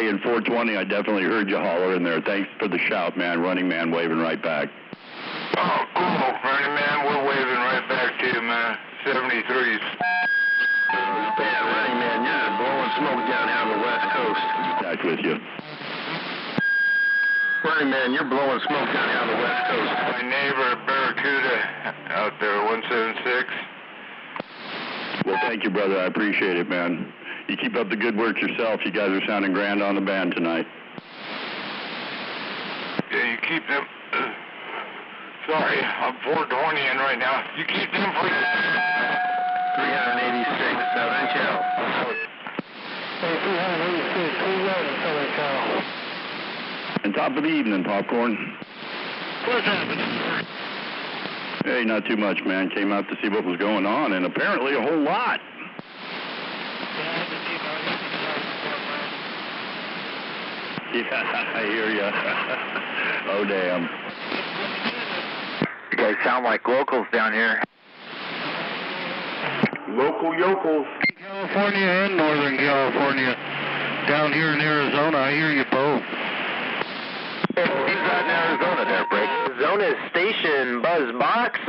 Hey, in 420, I definitely heard you holler in there. Thanks for the shout, man. Running Man waving right back. Oh, cool. Running Man, we're waving right back to you, man. 73s. Yeah, Running Man, you're blowing smoke down here on the West Coast. Back with you. Running Man, you're blowing smoke down here on the West Coast. My neighbor, Barracuda, out there, 176. Well, thank you, brother. I appreciate it, man. You keep up the good work yourself. You guys are sounding grand on the band tonight. Yeah, you keep them... sorry, I'm 420 in right now. You keep them for... 386, Southern Cal. Hey, 386, 311, Southern Cal. And top of the evening, Popcorn. What's happening? Hey, not too much, man. Came out to see what was going on, and apparently a whole lot. Yeah, I hear ya. Oh, damn. You guys sound like locals down here. Local yokels. California and Northern California. Down here in Arizona, I hear you both. He's out in Arizona there, Brick. Arizona Station, Buzzbox,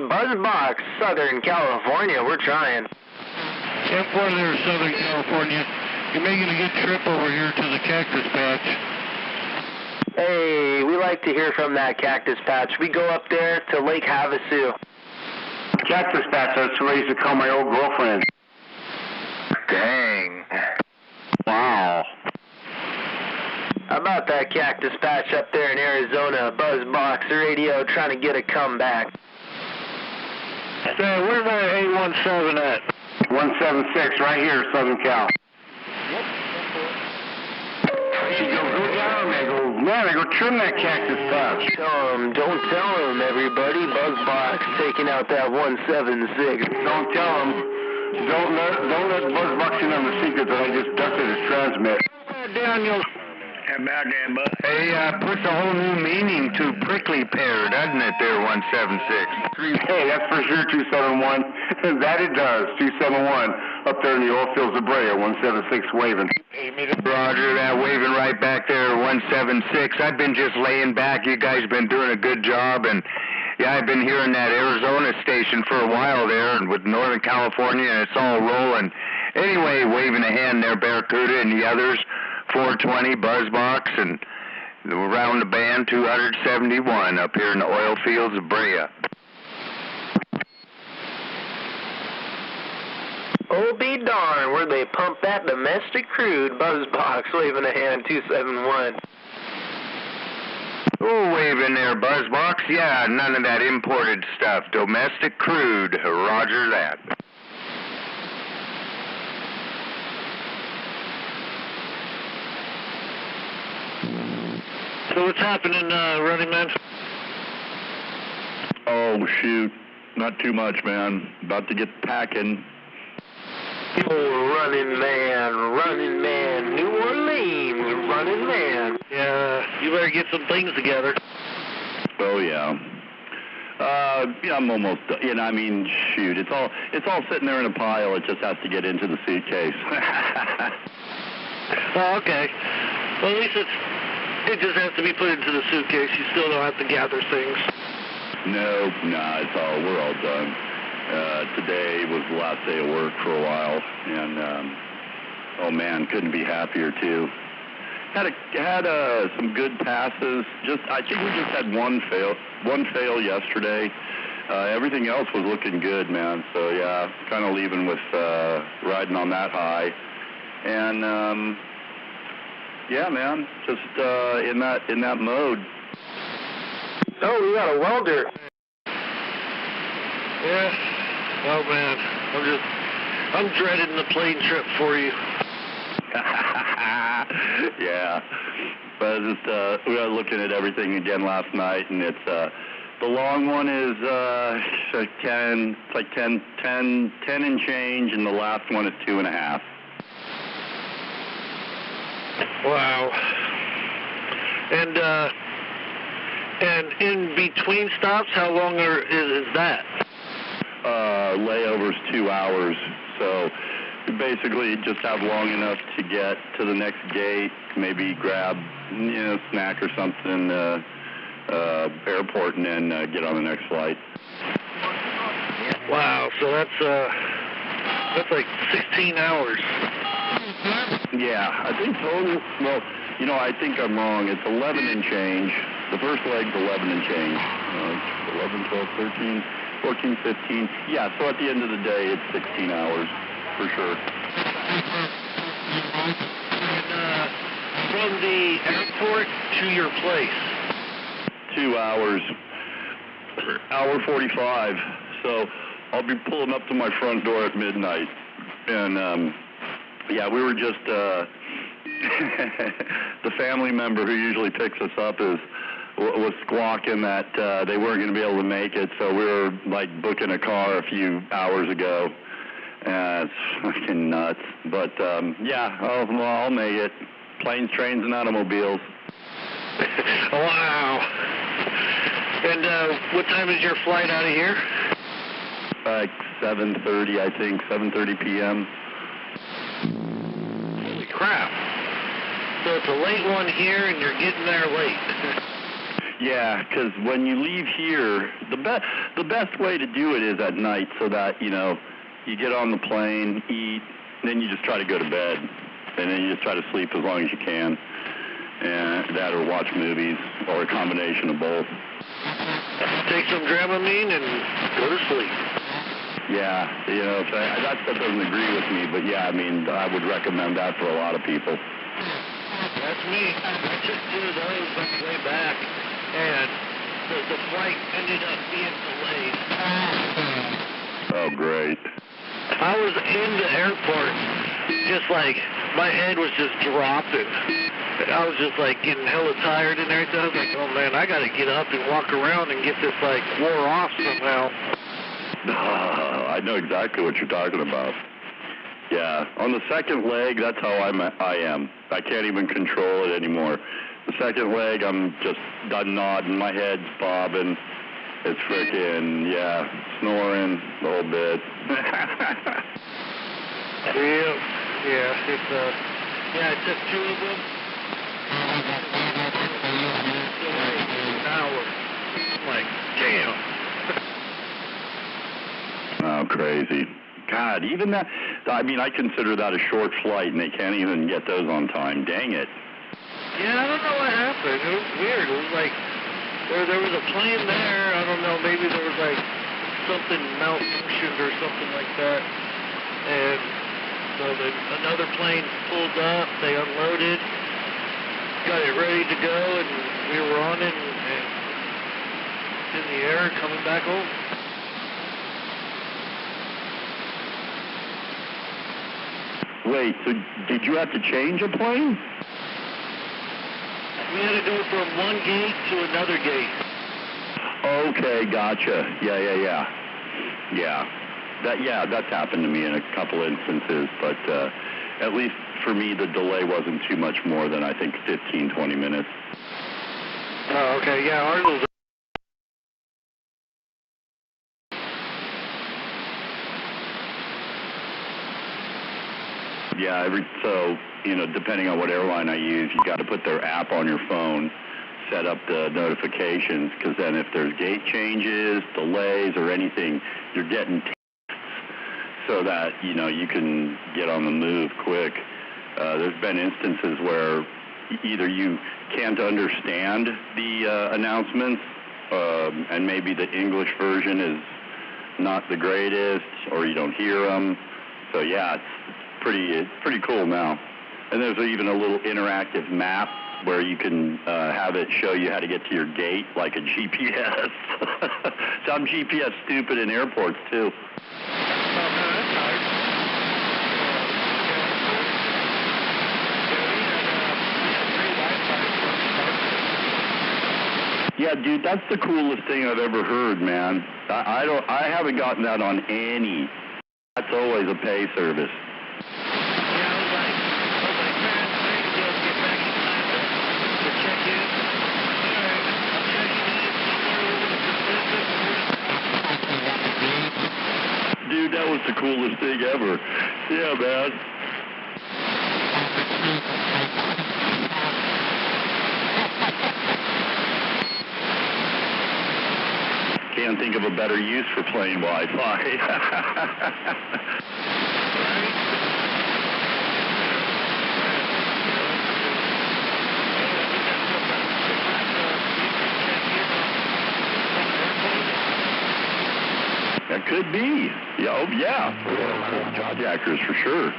Southern California. We're trying. 10-4 there, Southern California. You're making a good trip over here to the Cactus Patch. Hey, we like to hear from that Cactus Patch. We go up there to Lake Havasu. Cactus Patch, that's where I used to call my old girlfriend. Dang. Wow. How about that Cactus Patch up there in Arizona? Buzzbox Radio trying to get a comeback. Say, where's that 817 at? 176, right here, Southern Cal. Man, I go trim that Cactus Patch. Don't tell him, everybody. Buzzbox taking out that 176. Don't tell him. Don't let Buzzbox in on the secret that I just dusted his transmit. Daniel. Hey, puts a whole new meaning to prickly pear, doesn't it there, 176? Hey, that's for sure 271. That it does, 271. Up there in the oil fields of Brea, 176 waving. Roger that, waving right back there, 176. I've been just laying back. You guys been doing a good job, and yeah, I've been hearing that Arizona station for a while there, and with Northern California, and it's all rolling. Anyway, waving a hand there, Barracuda and the others. 420 Buzzbox, and around the band 271 up here in the oil fields of Brea. Oh, be darned, where they pump that domestic crude. Buzzbox waving a hand 271. Oh, waving there, Buzzbox. Yeah, none of that imported stuff. Domestic crude. Roger that. So what's happening, Running Man? Oh, shoot. Not too much, man. About to get packing. Oh, Running Man, New Orleans, Running Man. Yeah, you better get some things together. Oh, yeah. Yeah, I'm almost done. You know, I mean, shoot. It's all sitting there in a pile. It just has to get into the suitcase. Oh, okay. Well, at least it just has to be put into the suitcase. You still don't have to gather things. No, we're all done. Today was the last day of work for a while, and oh man, couldn't be happier too. Had some good passes. I think we just had one fail yesterday. Everything else was looking good, man. So yeah, kind of leaving with riding on that high, and yeah, man, just in that mode. Oh, we got a welder. Yeah. Oh man, I'm dreading the plane trip for you. Yeah, but just we were looking at everything again last night, and it's the long one is 10 and change, and the last one is 2.5. Wow. And in between stops, how long is that? Layover's 2 hours, so Basically, just have long enough to get to the next gate, maybe grab, snack or something, airport, and then get on the next flight. Wow, so that's like 16 hours. Yeah, I think total, well, I think I'm wrong. It's 11 and change. The first leg's 11 and change. 11, 12, 13, 14, 15. Yeah, so at the end of the day, it's 16 hours, for sure. And from the airport to your place? 2 hours. Hour 45. So I'll be pulling up to my front door at midnight. And, we were just, the family member who usually picks us up was squawking that they weren't going to be able to make it, so we were, booking a car a few hours ago. It's fucking nuts. But, I'll make it. Planes, trains, and automobiles. Wow. And what time is your flight out of here? 7:30, I think, 7:30 p.m. Holy crap. So it's a late one here, and you're getting there late. Yeah, because when you leave here, the best way to do it is at night, so that, you get on the plane, eat, then you just try to go to bed, and then you just try to sleep as long as you can, and that or watch movies, or a combination of both. Take some Dramamine and go to sleep. Yeah, that stuff doesn't agree with me, but yeah, I would recommend that for a lot of people. That's me. I took 2 of those on the way back, and the flight ended up being delayed. Oh, great. I was in the airport, just my head was just dropping. I was just getting hella tired and everything. I was like, oh man, I gotta get up and walk around and get this wore off somehow. I know exactly what you're talking about. Yeah, on the second leg, that's how I am. I can't even control it anymore. The second leg, I'm just nodding, my head's bobbing. It's freaking, snoring the whole bit. I took 2 of them. An hour. I'm like, damn. Oh, crazy. God, even that, I consider that a short flight, and they can't even get those on time. Dang it. Yeah, I don't know what happened. It was weird. It was there was a plane there. I don't know, maybe there was something malfunctioned or something like that. And so another plane pulled up, they unloaded, got it ready to go, and we were on it and in the air coming back home. Wait, so did you have to change a plane? We had to go from one gate to another gate. Okay, gotcha. Yeah. That's happened to me in a couple instances, but at least for me, the delay wasn't too much more than, I think, 15, 20 minutes. Oh, okay. Yeah, ours was... Yeah, depending on what airline I use, you got to put their app on your phone, set up the notifications, because then if there's gate changes, delays, or anything, you're getting so that, you can get on the move quick. There's been instances where either you can't understand the announcements, and maybe the English version is not the greatest, or you don't hear them. So yeah, it's pretty cool now. And there's even a little interactive map where you can have it show you how to get to your gate, like a GPS. So I'm GPS stupid in airports too. Yeah, dude, that's the coolest thing I've ever heard, man. I haven't gotten that on any. That's always a pay service. dude, that was the coolest thing ever. Yeah, man. Can't think of a better use for playing Wi-Fi. That could be. Yeah, oh, yeah. Jawjackers for sure.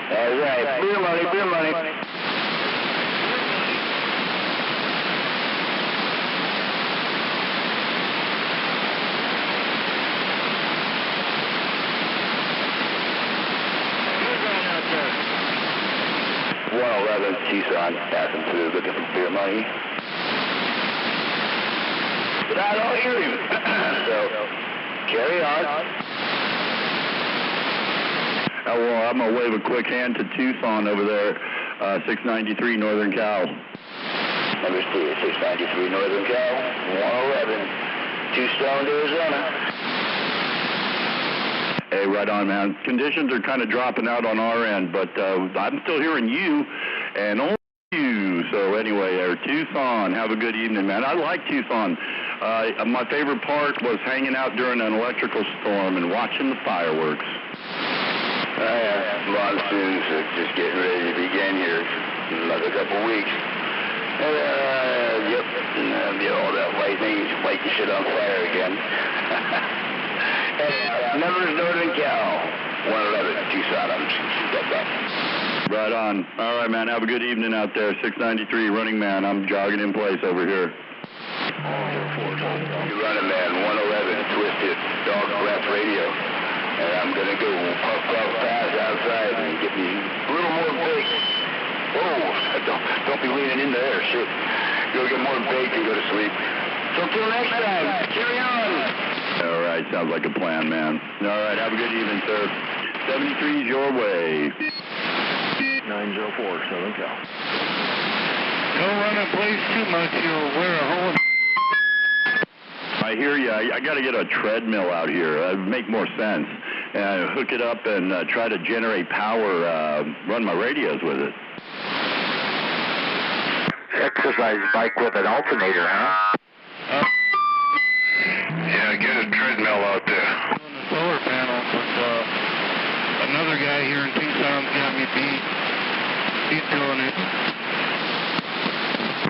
All right, beer money, beer money. Tucson, passing through, looking for beer money. But I don't hear him. So, carry on. Well, I'm going to wave a quick hand to Tucson over there, 693 Northern Cal. Number 693 Northern Cal, 111, Tucson, Arizona. Hey, right on, man. Conditions are kind of dropping out on our end, but I'm still hearing you and only you. So anyway, Tucson, have a good evening, man. I like Tucson. My favorite part was hanging out during an electrical storm and watching the fireworks. Monsoons are just getting ready to begin here in another couple of weeks. Yep, and all that lightning shit on fire again. Numbers Northern Cal, 111, Tucson. I'm stepped up. Right on. All right, man. Have a good evening out there. 693 Running Man. I'm jogging in place over here. You're running, man. 111, Twisted Dog Breath Radio. And I'm going to go puff fast outside and get me a little more bake. Whoa, don't be leaning in there, shit. Go get more bake and go to sleep. So till next time, carry on. All right, sounds like a plan, man. All right, have a good evening, sir. 73 is your way. 904, Southern Cal. Don't run in place too much, you'll wear a hole. I hear you. I got to get a treadmill out here. It'd make more sense. Hook it up and try to generate power, run my radios with it. Exercise bike with an alternator, huh? Yeah, get a treadmill out there. On the solar panel, but another guy here in Tucson's got me beat. He's doing it.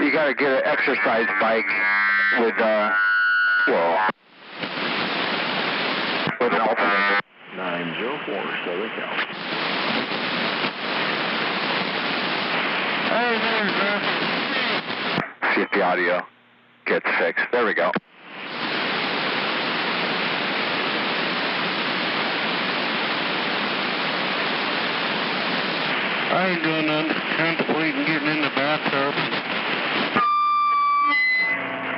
You got to get an exercise bike with with an alternator. 904, Southern Cal. Hey, there's See if the audio gets fixed. There we go. I ain't doing nothing. Contemplating getting in the bathtub.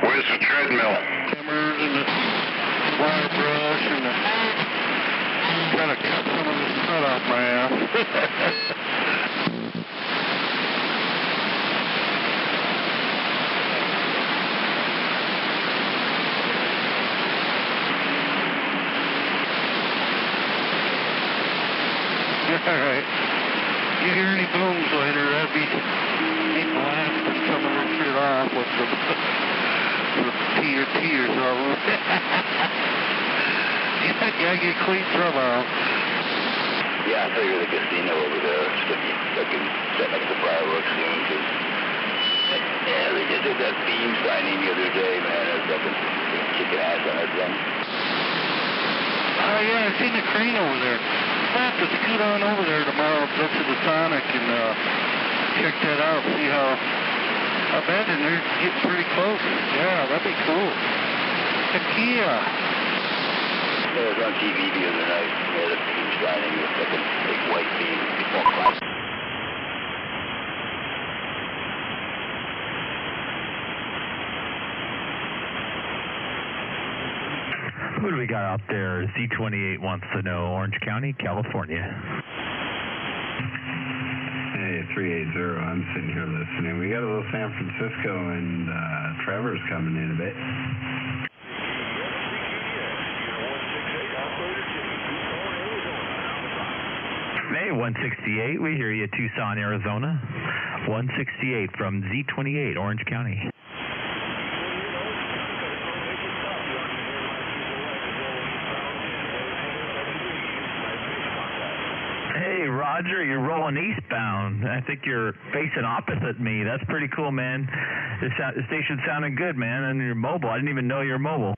Where's the treadmill? Timbers and the wire brush and the... Trying to cut some of the sweat off my ass. All right. You hear any booms later, that'd be me blasting some of their shit off with the tears all over. Gotta get clean drum off. Yeah, I figure the casino over there is going to be looking, setting up the fireworks soon, because they just did that beam signing the other day, man. There's nothing kicking ass on that thing. Oh, yeah, I seen the crane over there. I'll have to scoot on over there tomorrow, go to the Sonic and check that out, see how I imagine they're getting pretty close. Yeah, that'd be cool. Heck yeah. It was on TV the other night. They had a beam signing with like a big white beam. What do we got out there? Z28 wants to know Orange County, California. Hey, 380. I'm sitting here listening. We got a little San Francisco, and Trevor's coming in a bit. Hey, 168, we hear you, Tucson, Arizona. 168 from Z28, Orange County. Hey, Roger, you're rolling eastbound. I think you're facing opposite me. That's pretty cool, man. The station sounded good, man, and you're mobile. I didn't even know you're mobile.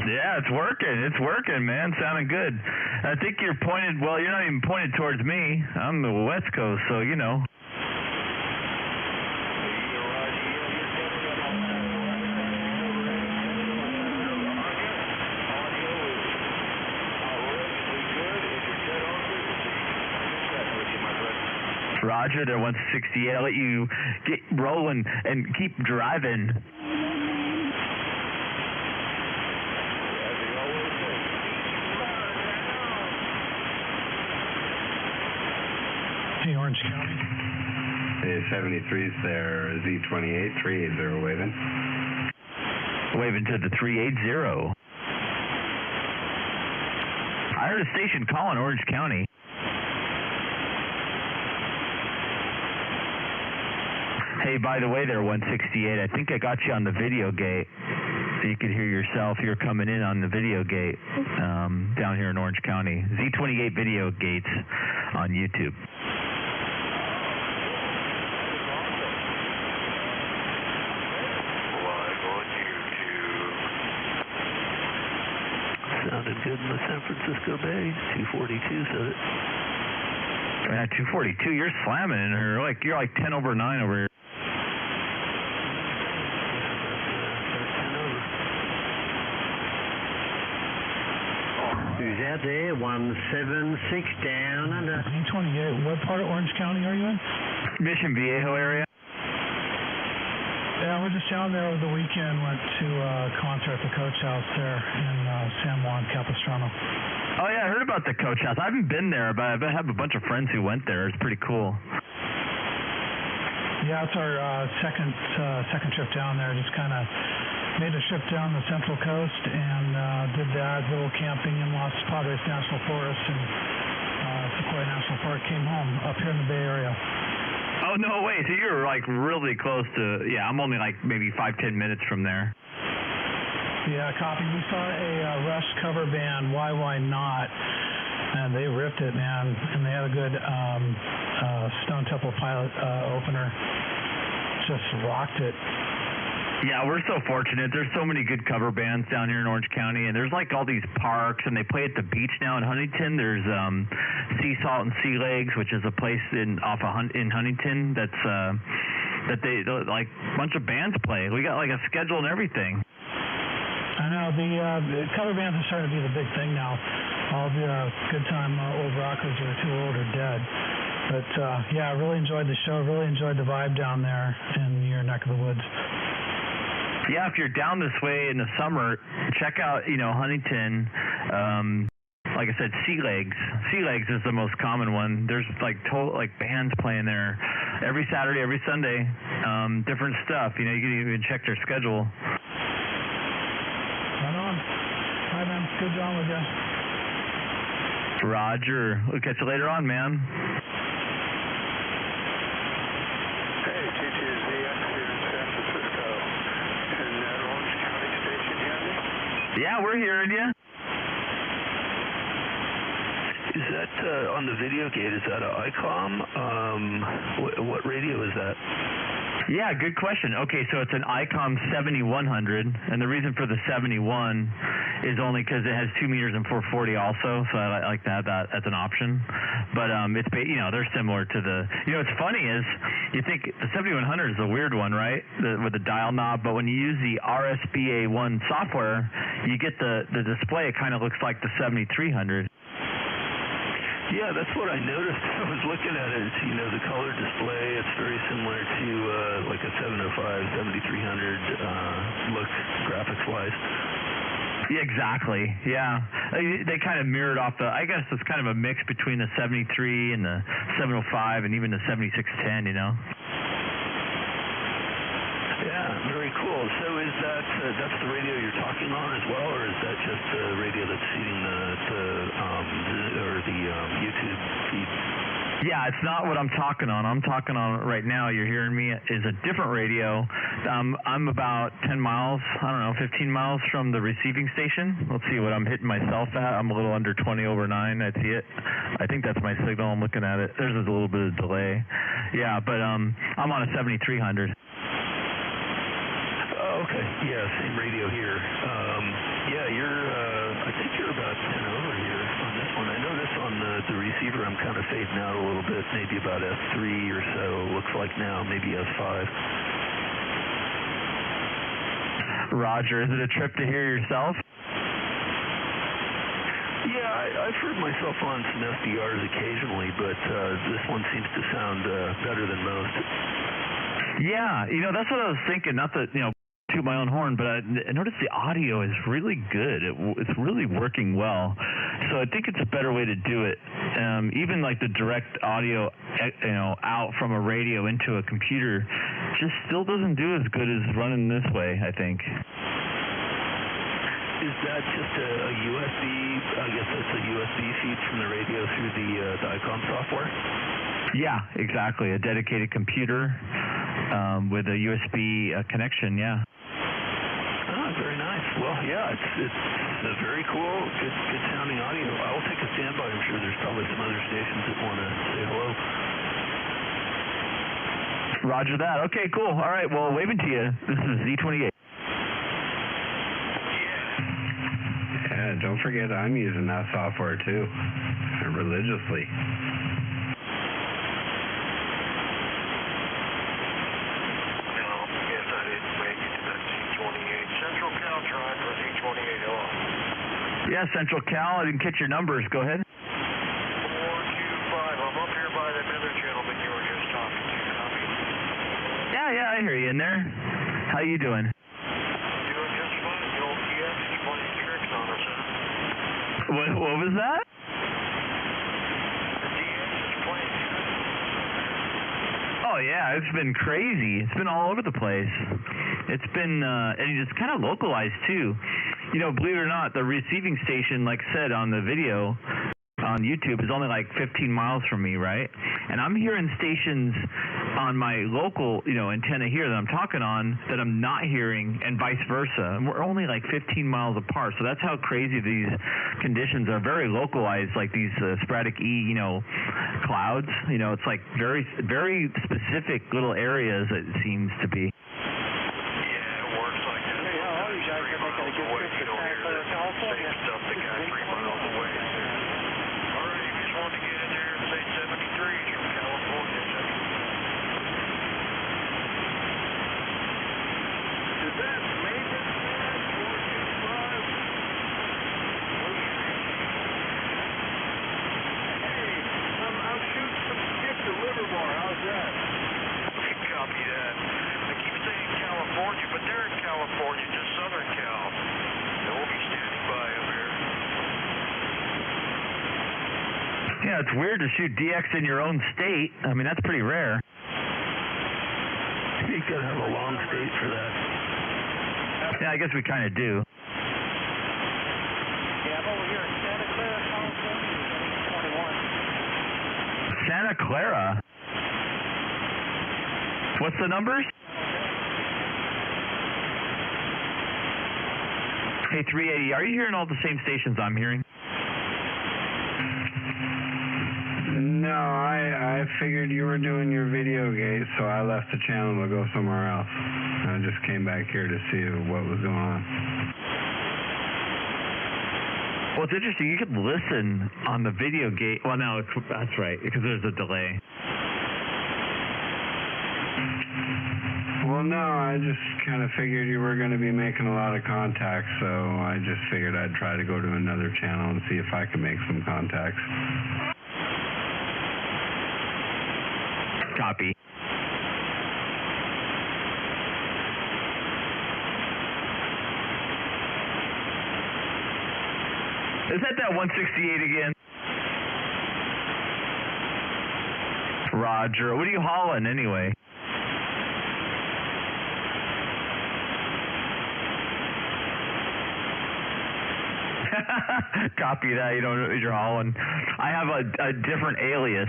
Yeah, it's working, man. Sounding good. I think you're pointed, well, you're not even pointed towards me. I'm the West Coast, so you know. Roger, there 168. I'll let you get rolling and keep driving. Hey, Orange County. Hey, 73's there. Z28, 380 waving. Waving to the 380. I heard a station calling Orange County. Hey, by the way there, 168, I think I got you on the video gate. So you could hear yourself. You're coming in on the video gate down here in Orange County. Z28 video gates on YouTube. Sounded good in the San Francisco Bay. 242 said it. Yeah, 242. You're slamming in her. You're like 10 over 9 over here. Who's out there? 176 down under. Z28. What part of Orange County are you in? Mission Viejo area. Yeah, we're just down there over the weekend. Went to a concert at the Coach House there in San Juan Capistrano. Oh, yeah, I heard about the Coach House. I haven't been there, but I have a bunch of friends who went there. It's pretty cool. Yeah, it's our second trip down there. Just kind of made a trip down the Central Coast and did that, little camping in Los Padres National Forest and Sequoia National Park. Came home up here in the Bay Area. Oh, no way. So you're really close to, yeah, I'm only maybe 5-10 minutes from there. Yeah, copy. We saw a Rush cover band, Why Not, and they ripped it, man. And they had a good Stone Temple Pilot opener. Just rocked it. Yeah, we're so fortunate. There's so many good cover bands down here in Orange County, and there's all these parks, and they play at the beach now in Huntington. There's Sea Salt and Sea Legs, which is a place in Huntington that they a bunch of bands play. We got a schedule and everything. I know the cover bands are starting to be the big thing now. All the good time old rockers who are too old or dead. But yeah, I really enjoyed the show. Really enjoyed the vibe down there in your neck of the woods. Yeah, if you're down this way in the summer, check out, Huntington. Like I said, Sea Legs. Sea Legs is the most common one. There's bands playing there every Saturday, every Sunday. Different stuff. You can even check their schedule. Right on. All right, man. Good job with you. Roger. We'll catch you later on, man. Hey, TTZ, I'm here in San Francisco. In that Orange County station, you hear me? Yeah, we're hearing you. Is that on the video gate? Is that an ICOM? What radio is that? Yeah, good question. Okay, so it's an ICOM 7100, and the reason for the 71 is only because it has 2 meters and 440 also, so I like that as an option. But it's they're similar to the. What's funny is you think the 7100 is a weird one, right? With the dial knob, but when you use the RSBA1 software, you get the display. It kind of looks like the 7300. Yeah, that's what I noticed. I was looking at it. You know, the color display, it's very similar to like a 705, 7300 look graphics-wise. Yeah, exactly. Yeah, they kind of mirrored off the. I guess it's kind of a mix between the 73 and the 705 and even the 7610. You know. Yeah, very cool. So is that's the radio you're talking on as well, or is that just the radio that's feeding the YouTube feed? Yeah, it's not what I'm talking on. I'm talking on right now. You're hearing me is a different radio. I'm about 10 miles, I don't know, 15 miles from the receiving station. Let's see what I'm hitting myself at. I'm a little under 20 over 9. I see it. I think that's my signal. I'm looking at it. There's a little bit of delay. Yeah, but I'm on a 7300. Okay. Yeah, same radio here. Yeah, I think you're about 10 over here on this one. I know this on the receiver I'm kind of fading out a little bit, maybe about F3 or so, looks like now, maybe F5. Roger, is it a trip to hear yourself? Yeah, I've heard myself on some SDRs occasionally, but this one seems to sound better than most. Yeah, you know, that's what I was thinking, not that, you know, toot my own horn, but I noticed the audio is really good. It's really working well. So I think it's a better way to do it. Even like the direct audio, you know, out from a radio into a computer just still doesn't do as good as running this way, I think. Is that just a USB, I guess that's a USB feed from the radio through the ICOM software? Yeah, exactly. A dedicated computer with a USB connection, yeah. Very nice. Well, yeah, it's a very cool, good sounding audio. I'll take a standby. I'm sure there's probably some other stations that want to say hello. Roger that. Okay, cool. All right, well, waving to you. This is Z28. Yeah, don't forget I'm using that software too, religiously. Yeah, Central Cal, I didn't catch your numbers. Go ahead. 425. I'm up here by that other gentleman you were just talking to. Copy. Yeah, I hear you in there. How you doing? Doing just fine. The old DX is playing tricks on us, huh? What was that? The DX is playing tricks. Oh, yeah, it's been crazy. It's been all over the place. It's been, and it's kind of localized, too. You know, believe it or not, the receiving station, like I said on the video on YouTube, is only like 15 miles from me, right? And I'm hearing stations on my local, you know, antenna here that I'm talking on that I'm not hearing, and vice versa. And we're only like 15 miles apart, so that's how crazy these conditions are. Very localized, like these sporadic E, you know, clouds. You know, it's like very, very specific little areas, it seems to be. Yeah, it's weird to shoot DX in your own state. I mean, that's pretty rare. You gotta have a long state for that. Yeah, I guess we kind of do. Yeah, I'm over here in Santa Clara, California, 21. Santa Clara? What's the numbers? Hey, 380, are you hearing all the same stations I'm hearing? No, I figured you were doing your video gate, so I left the channel to go somewhere else. I just came back here to see what was going on. Well, it's interesting. You can listen on the video gate. Well, no, that's right, because there's a delay. Well, no, I just kind of figured you were going to be making a lot of contacts, so I just figured I'd try to go to another channel and see if I could make some contacts. Copy. Is that 168 again? Roger. What are you hauling anyway? Copy that. You don't know what you're hauling. I have a different alias,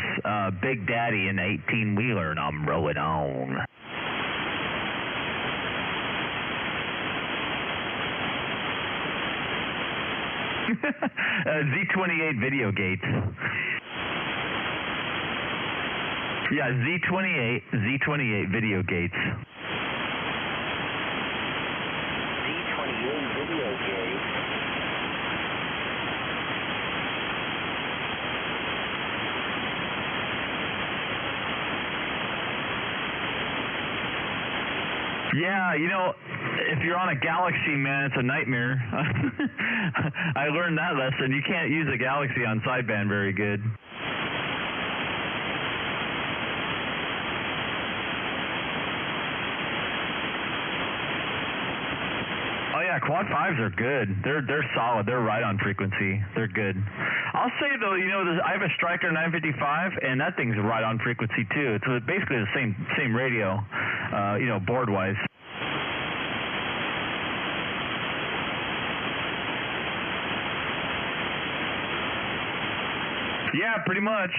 Big Daddy in 18-wheeler, and I'm rolling on. Z28 Video Gates. Yeah, Z28 Video Gates. Z28 Video Gates. Yeah, you know, if you're on a Galaxy, man, it's a nightmare. I learned that lesson. You can't use a Galaxy on sideband very good. Oh yeah, quad 5s are good. They're solid. They're right on frequency. They're good. I'll say though, you know, I have a Stryker 955, and that thing's right on frequency too. It's basically the same radio, you know, board wise. Yeah, pretty much.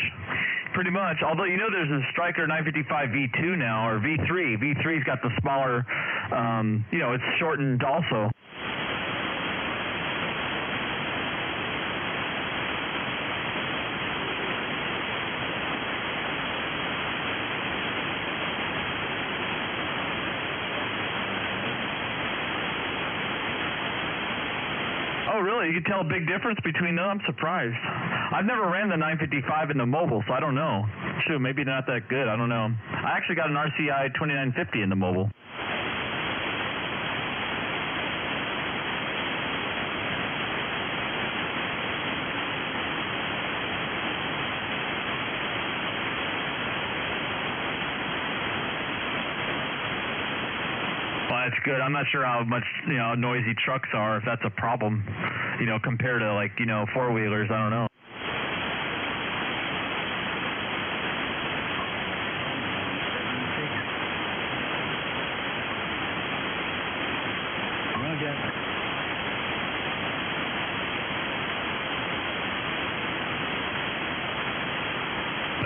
Although, you know, there's a Stryker 955 V2 now, or V3. V3's got the smaller, you know, it's shortened also. Oh, really? You can tell a big difference between them? I'm surprised. I've never ran the 955 in the mobile, so I don't know. Shoot, maybe they're not that good. I don't know. I actually got an RCI 2950 in the mobile. Well, that's good. I'm not sure how much, you know, noisy trucks are, if that's a problem, you know, compared to, like, you know, four-wheelers. I don't know.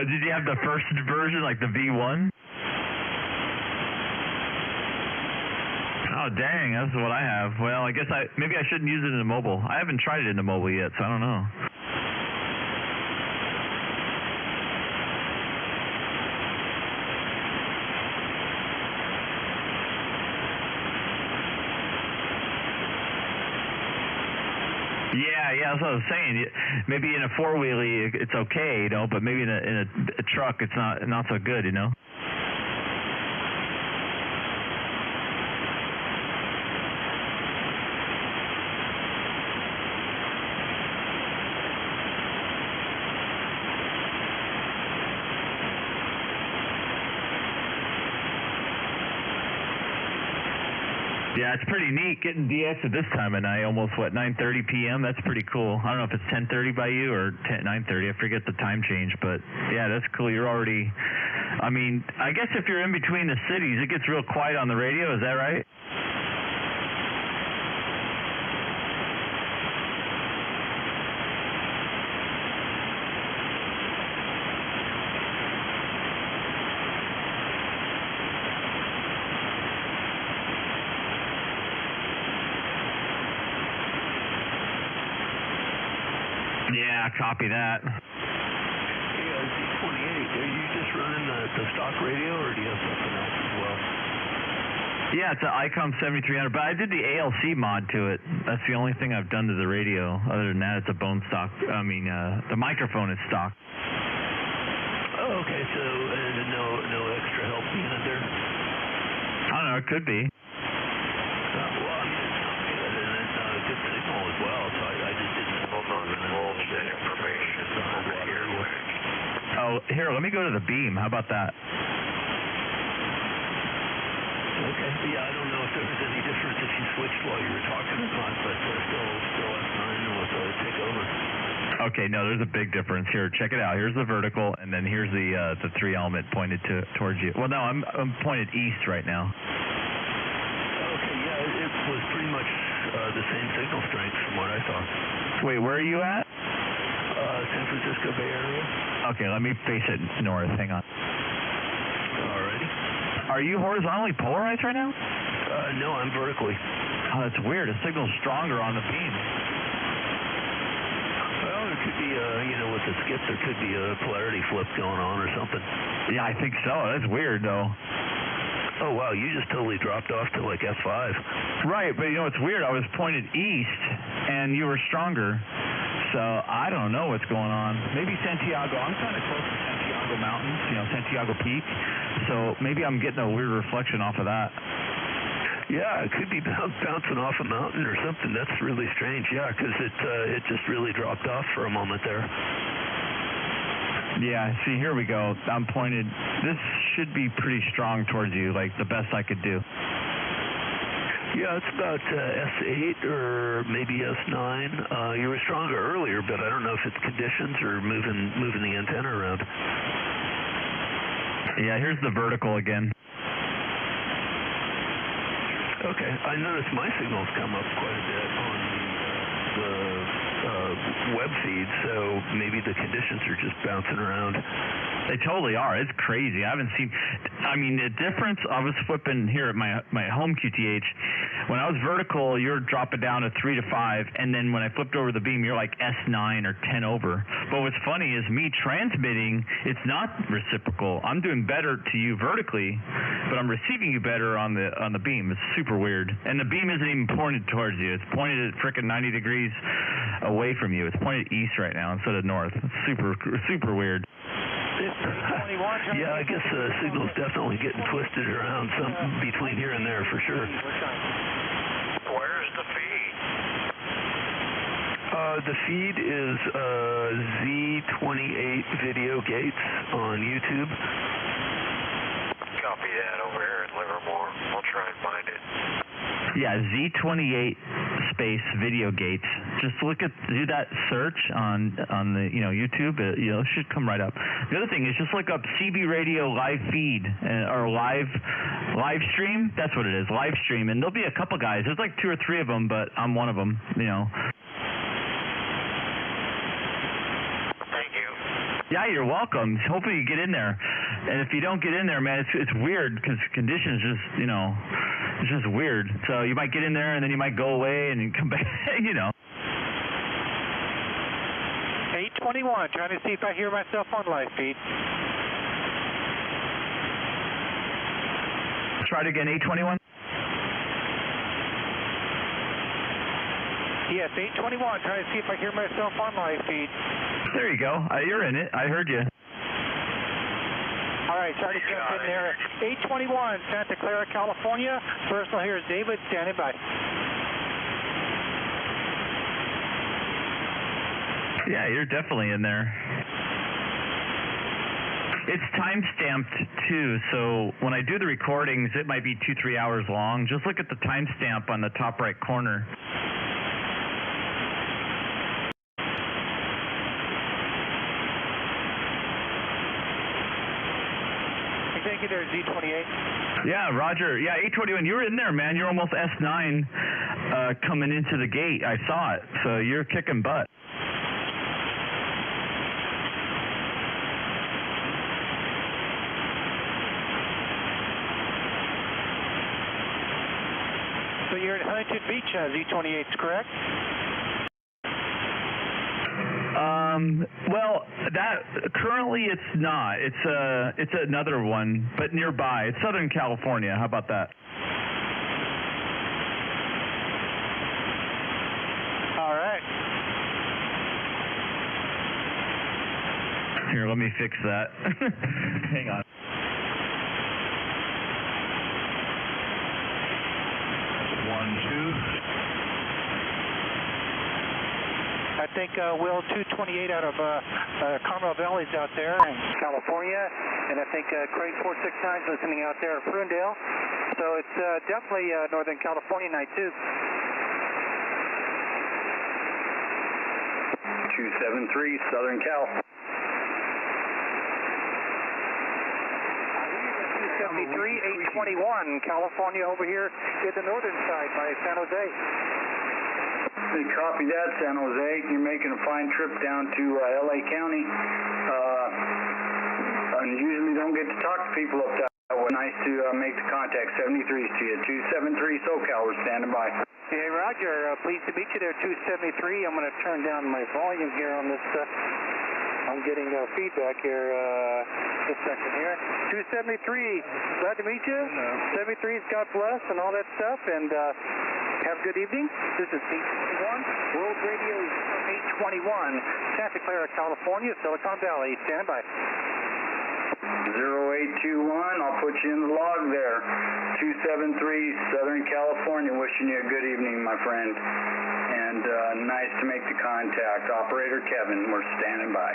Did you have the first version, like the V1? Oh, dang, that's what I have. Well, I guess maybe I shouldn't use it in the mobile. I haven't tried it in the mobile yet, so I don't know. Yeah, that's what I was saying. Maybe in a four-wheelie it's okay, you know, but maybe in a truck it's not so good, you know. Yeah, it's pretty neat getting DX at this time of night, almost, 9:30 p.m.? That's pretty cool. I don't know if it's 10:30 by you or 9:30. I forget the time change, but yeah, that's cool. You're already, I mean, I guess if you're in between the cities, it gets real quiet on the radio. Is that right? Yeah, copy that. Hey, Z28, are you just running the stock radio, or do you have something else as well? Yeah, it's an ICOM 7300, but I did the ALC mod to it. That's the only thing I've done to the radio. Other than that, it's a bone stock. I mean, the microphone is stock. Oh, okay, so no extra help needed there? I don't know, it could be. Well, I mean, it sounds good, and it's a good signal as well, so I just didn't know if I was involved in information over here. Oh, here, let me go to the beam. How about that? Okay. Yeah, I don't know if there was any difference if you switched while you were talking or not, but still S9 was a takeover. Okay, no, there's a big difference here. Check it out. Here's the vertical, and then here's the 3 element pointed towards you. Well, no, I'm pointed east right now. Okay, yeah, it was pretty much the same signal strength from what I saw. Wait, where are you at? San Francisco Bay Area. Okay, let me face it north. Hang on. Alrighty. Are you horizontally polarized right now? No, I'm vertically. Oh, that's weird. The signal's stronger on the beam. Well, there could be, with the skip, there could be a polarity flip going on or something. Yeah, I think so. That's weird, though. Oh, wow, you just totally dropped off to like F5. Right, but it's weird. I was pointed east, and you were stronger. So I don't know what's going on. Maybe Santiago. I'm kind of close to Santiago Mountains, Santiago Peak. So maybe I'm getting a weird reflection off of that. Yeah, it could be bouncing off a mountain or something. That's really strange. Yeah, because it just really dropped off for a moment there. Yeah, see, here we go. I'm pointed. This should be pretty strong towards you, like the best I could do. Yeah, it's about S8 or maybe S9. You were stronger earlier, but I don't know if it's conditions or moving the antenna around. Yeah, here's the vertical again. Okay, I noticed my signals come up quite a bit on the web feed, so maybe the conditions are just bouncing around. They totally are. It's crazy. I haven't seen. I mean, the difference. I was flipping here at my home QTH. When I was vertical, you're dropping down to 3 to 5, and then when I flipped over the beam, you're like S9 or 10 over. But what's funny is me transmitting. It's not reciprocal. I'm doing better to you vertically, but I'm receiving you better on the beam. It's super weird. And the beam isn't even pointed towards you. It's pointed at frickin' 90 degrees away from you. It's pointed east right now instead of north. It's super weird. Yeah, I guess the signal's definitely getting twisted around something between here and there for sure. Where's the feed? The feed is Z28 Video Gates on YouTube. Copy that over here in Livermore. I'll try and find it. Yeah, Z28 space Video Gates. Just do that search on the YouTube. It should come right up. The other thing is just look up CB Radio live feed or live stream. That's what it is, live stream. And there'll be a couple guys. There's like 2 or 3 of them, but I'm one of them. Thank you. Yeah, you're welcome. Hopefully you get in there. And if you don't get in there, man, it's weird because conditions just it's just weird. So you might get in there and then you might go away and come back. 821, trying to see if I hear myself on live feed. Try it again, 821. Yes, 821, trying to see if I hear myself on live feed. There you go. You're in it. I heard you. All right, try to jump in there. 821, Santa Clara, California. Personal here is David, standing by. Yeah, you're definitely in there. It's time-stamped, too, so when I do the recordings, it might be 2-3 hours long. Just look at the timestamp on the top right corner. Thank you there, Z28. Yeah, Roger. Yeah, 821, you were in there, man. You're almost S9 coming into the gate. I saw it, so you're kicking butt. So you're at Huntington Beach, Z28's correct? Well, currently it's not. It's another one, but nearby. It's Southern California. How about that? All right. Here, let me fix that. Hang on. think Will 228 out of Carmel Valley's out there in California, and I think Craig 469 is listening out there at Ferndale. So it's definitely Northern California night too. 273 Southern Cal. 273, 821 California over here in the northern side by San Jose. Copy that, San Jose. You're making a fine trip down to LA County. And usually don't get to talk to people up that way. Nice to make the contact. 73s to you. 273 SoCal, we're standing by. Hey, Roger. Pleased to meet you there, 273. I'm going to turn down my volume here on this. I'm getting feedback here. Just a second here. 273. Glad to meet you. 73's God bless and all that stuff. And have a good evening. This is 821 World Radio 821 Santa Clara, California, Silicon Valley. Stand by. 0821, I'll put you in the log there. 273 Southern California, wishing you a good evening, my friend. And nice to make the contact. Operator Kevin, we're standing by.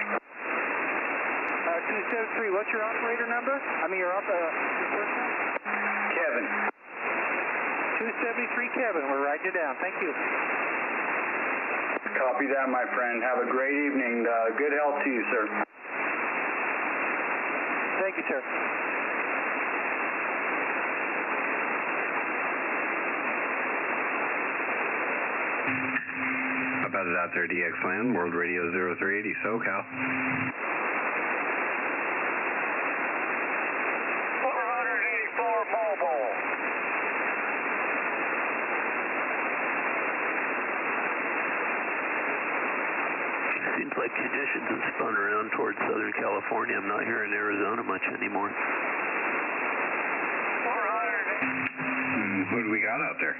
273, what's your operator number? I mean, your first name? Kevin. 273 Kevin, we're writing it down. Thank you. Copy that, my friend. Have a great evening. Good health to you, sir. Thank you, sir. About it out there, DX Land, World Radio 0380 SoCal. 484 mobile. Seems like conditions have spun around towards Southern California. I'm not hearing Arizona much anymore. 400. Who do we got out there?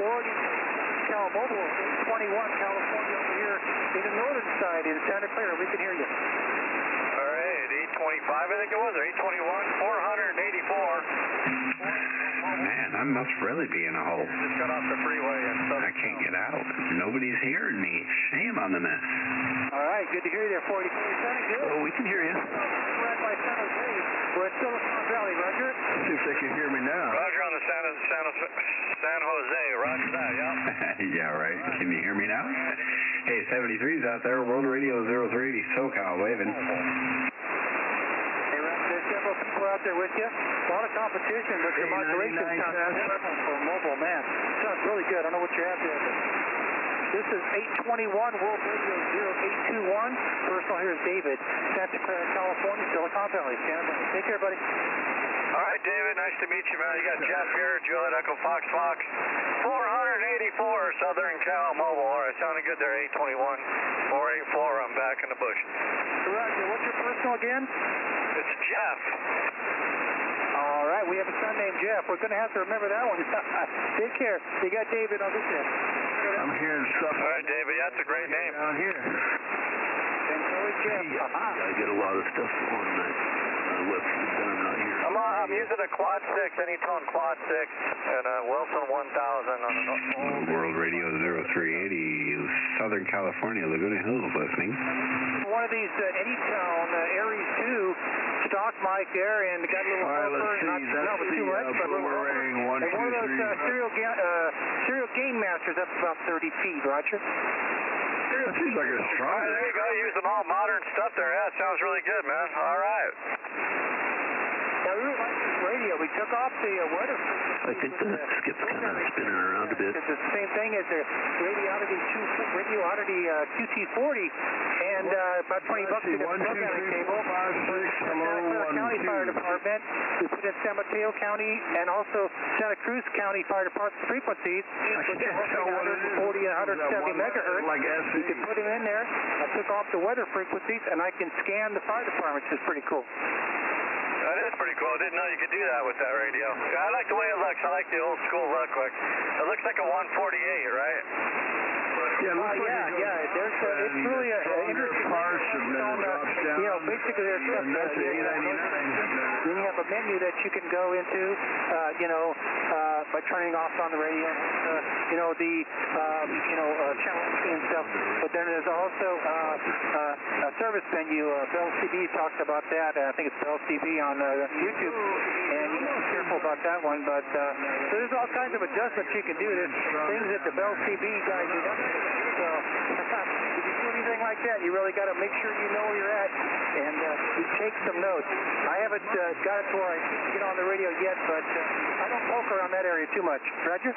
40 Cal Mobile, 821 California over here in the northern side in Santa Clara. We can hear you. All right, 825 I think it was, or 821, 484. Man, I must really be in a hole. Just got off the freeway and stuff. I can't get out. Nobody's hearing me. Shame on the mess. All right, good to hear you there, 40. Sounding good. Oh, we can hear you. Right by San Jose. We're at Silicon Valley, Roger. See if they can hear me now. Roger on the San Jose. Roger that, yeah. Yeah, right. Can you hear me now? Hey, 73's out there. World Radio 0380 SoCal waving. There's several people out there with you. A lot of competition, but your modulation sounds for a mobile, man. Sounds really good. I don't know what you have there. This is 821 World Radio 0821. Personal here is David, Santa Clara, California, Silicon Valley. Stand by. Take care, buddy. All right, David. Nice to meet you, man. You got Jeff here, Juliet Echo Fox Fox. 484 Southern Cal Mobile. All right, sounding good there, 821. 484, I'm back in the bush. Roger, what's your personal again? It's Jeff. All right, we have a son named Jeff. We're going to have to remember that one. Take care. You got David on this end. I'm hearing stuff. All right, David, that's a great name. Down here. And so is Jeff. I get a lot of stuff on that website that I'm not hearing. I'm using a Quad 6, Anytone Quad 6, and a Wilson 1000 on the World Radio 0380 Southern California, Laguna Hills listening. One of these Anytone Aries 2 stock mic there, and got a little hopper, not too much, but a little hopper. And one of those serial gain masters up about 30 feet, Roger. That seems like a strong. All right, there you go, using all modern stuff there. Yeah, it sounds really good, man. All right. Yeah, we really like this radio. We took off the weather. I think the skip's kind of spinning around a bit. It's the same thing as the Radio Oddity QT40, and about $20 to the programming cable. Santa Clara County Fire Department. We put in San Mateo County and also Santa Cruz County Fire Department frequencies, which are 140 and 170 megahertz. You can put them in there. I took off the weather frequencies, and I can scan the fire departments. It's pretty cool. That is pretty cool. I didn't know you could do that with that radio. Yeah, I like the way it looks. I like the old school look. It looks like a 148, right? Yeah, it looks yeah. It's really an interesting parts, and then it drops down. Basically there's stuff and that's $8.99. Then you have a menu that you can go into, by turning off on the radio, the channel and stuff. But then there's also a service menu. Bell CB talks about that. I think it's Bell CB on YouTube, and you can be careful about that one. But so there's all kinds of adjustments you can do. There's things that the Bell CB guys do. So if you do anything like that, you really got to make sure you know where you're at and you take some notes. I haven't got it to where I can get on the radio yet, but I don't poke around that area too much. Roger?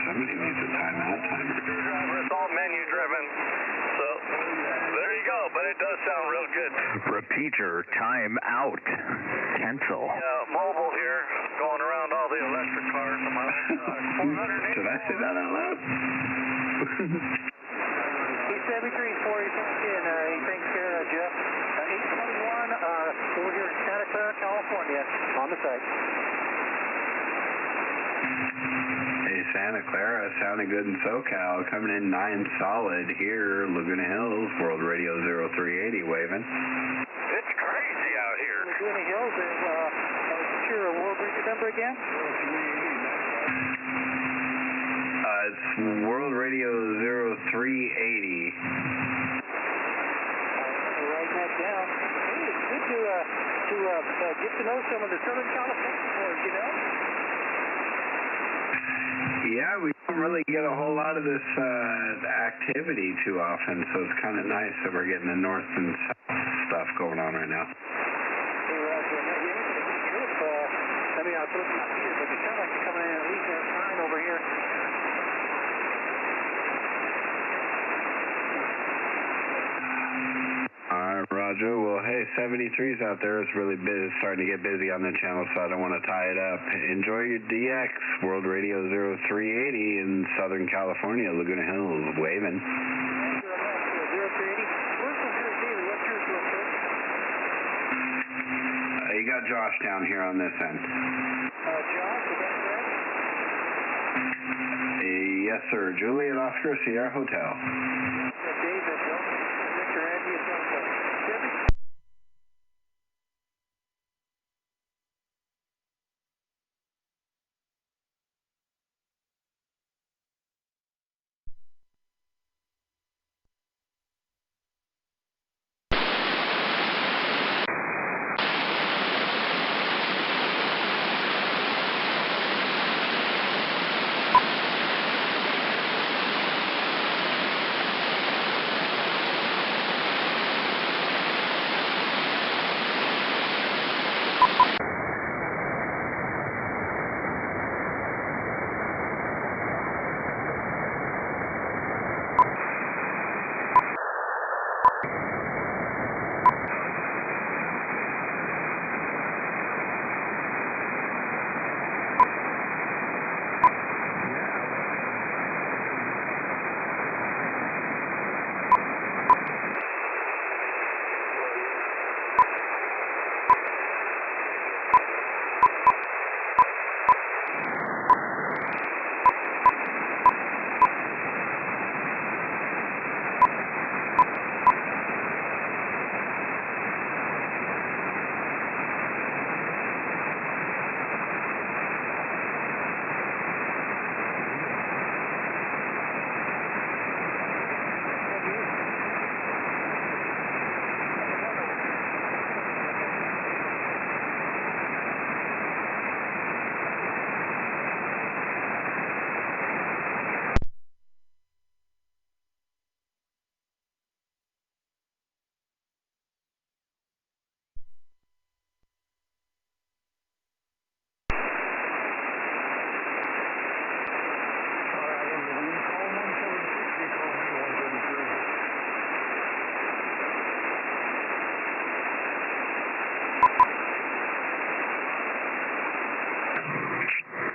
Somebody needs a timeout timer. It's all menu driven. So there you go, but it does sound real good. Repeater timeout. Cancel. Mobile here, going around all the electric cars. Did I say that out loud? P73 is 40 in. He thanks Jeff. 821 over here in Santa Clara, California, on the site. Hey, Santa Clara, sounding good in SoCal, coming in 9 solid here, Laguna Hills, World Radio 0380 waving. It's crazy out here. Laguna Hills is, what's your world radio number again? It's World Radio 0380. Write that down. Hey, it's good to get to know some of the Southern California boys, Yeah, we don't really get a whole lot of this activity too often, so it's kind of nice that we're getting the north and south stuff going on right now. Hey, Roger, I'll put it up here, but you sound like you're coming in at least 9 over here. All right, Roger. Well, hey, 73's out there. It's really starting to get busy on the channel, so I don't want to tie it up. Enjoy your DX, World Radio 0380 in Southern California, Laguna Hills, waving. You got Josh down here on this end. Josh, is that correct? Yes, sir. Juliet Oscar, Sierra Hotel. David, Victor, Andy,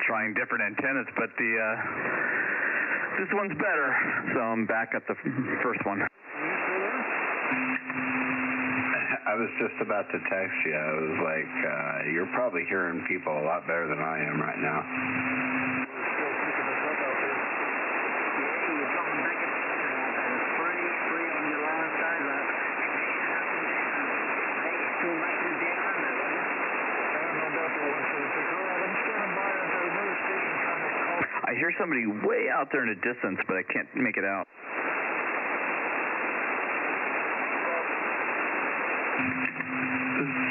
Trying different antennas, but this one's better. So I'm back at the first one. I was just about to text you. I was like, you're probably hearing people a lot better than I am right now. You're coming back at 3 on your line. I hear somebody way out there in the distance, but I can't make it out.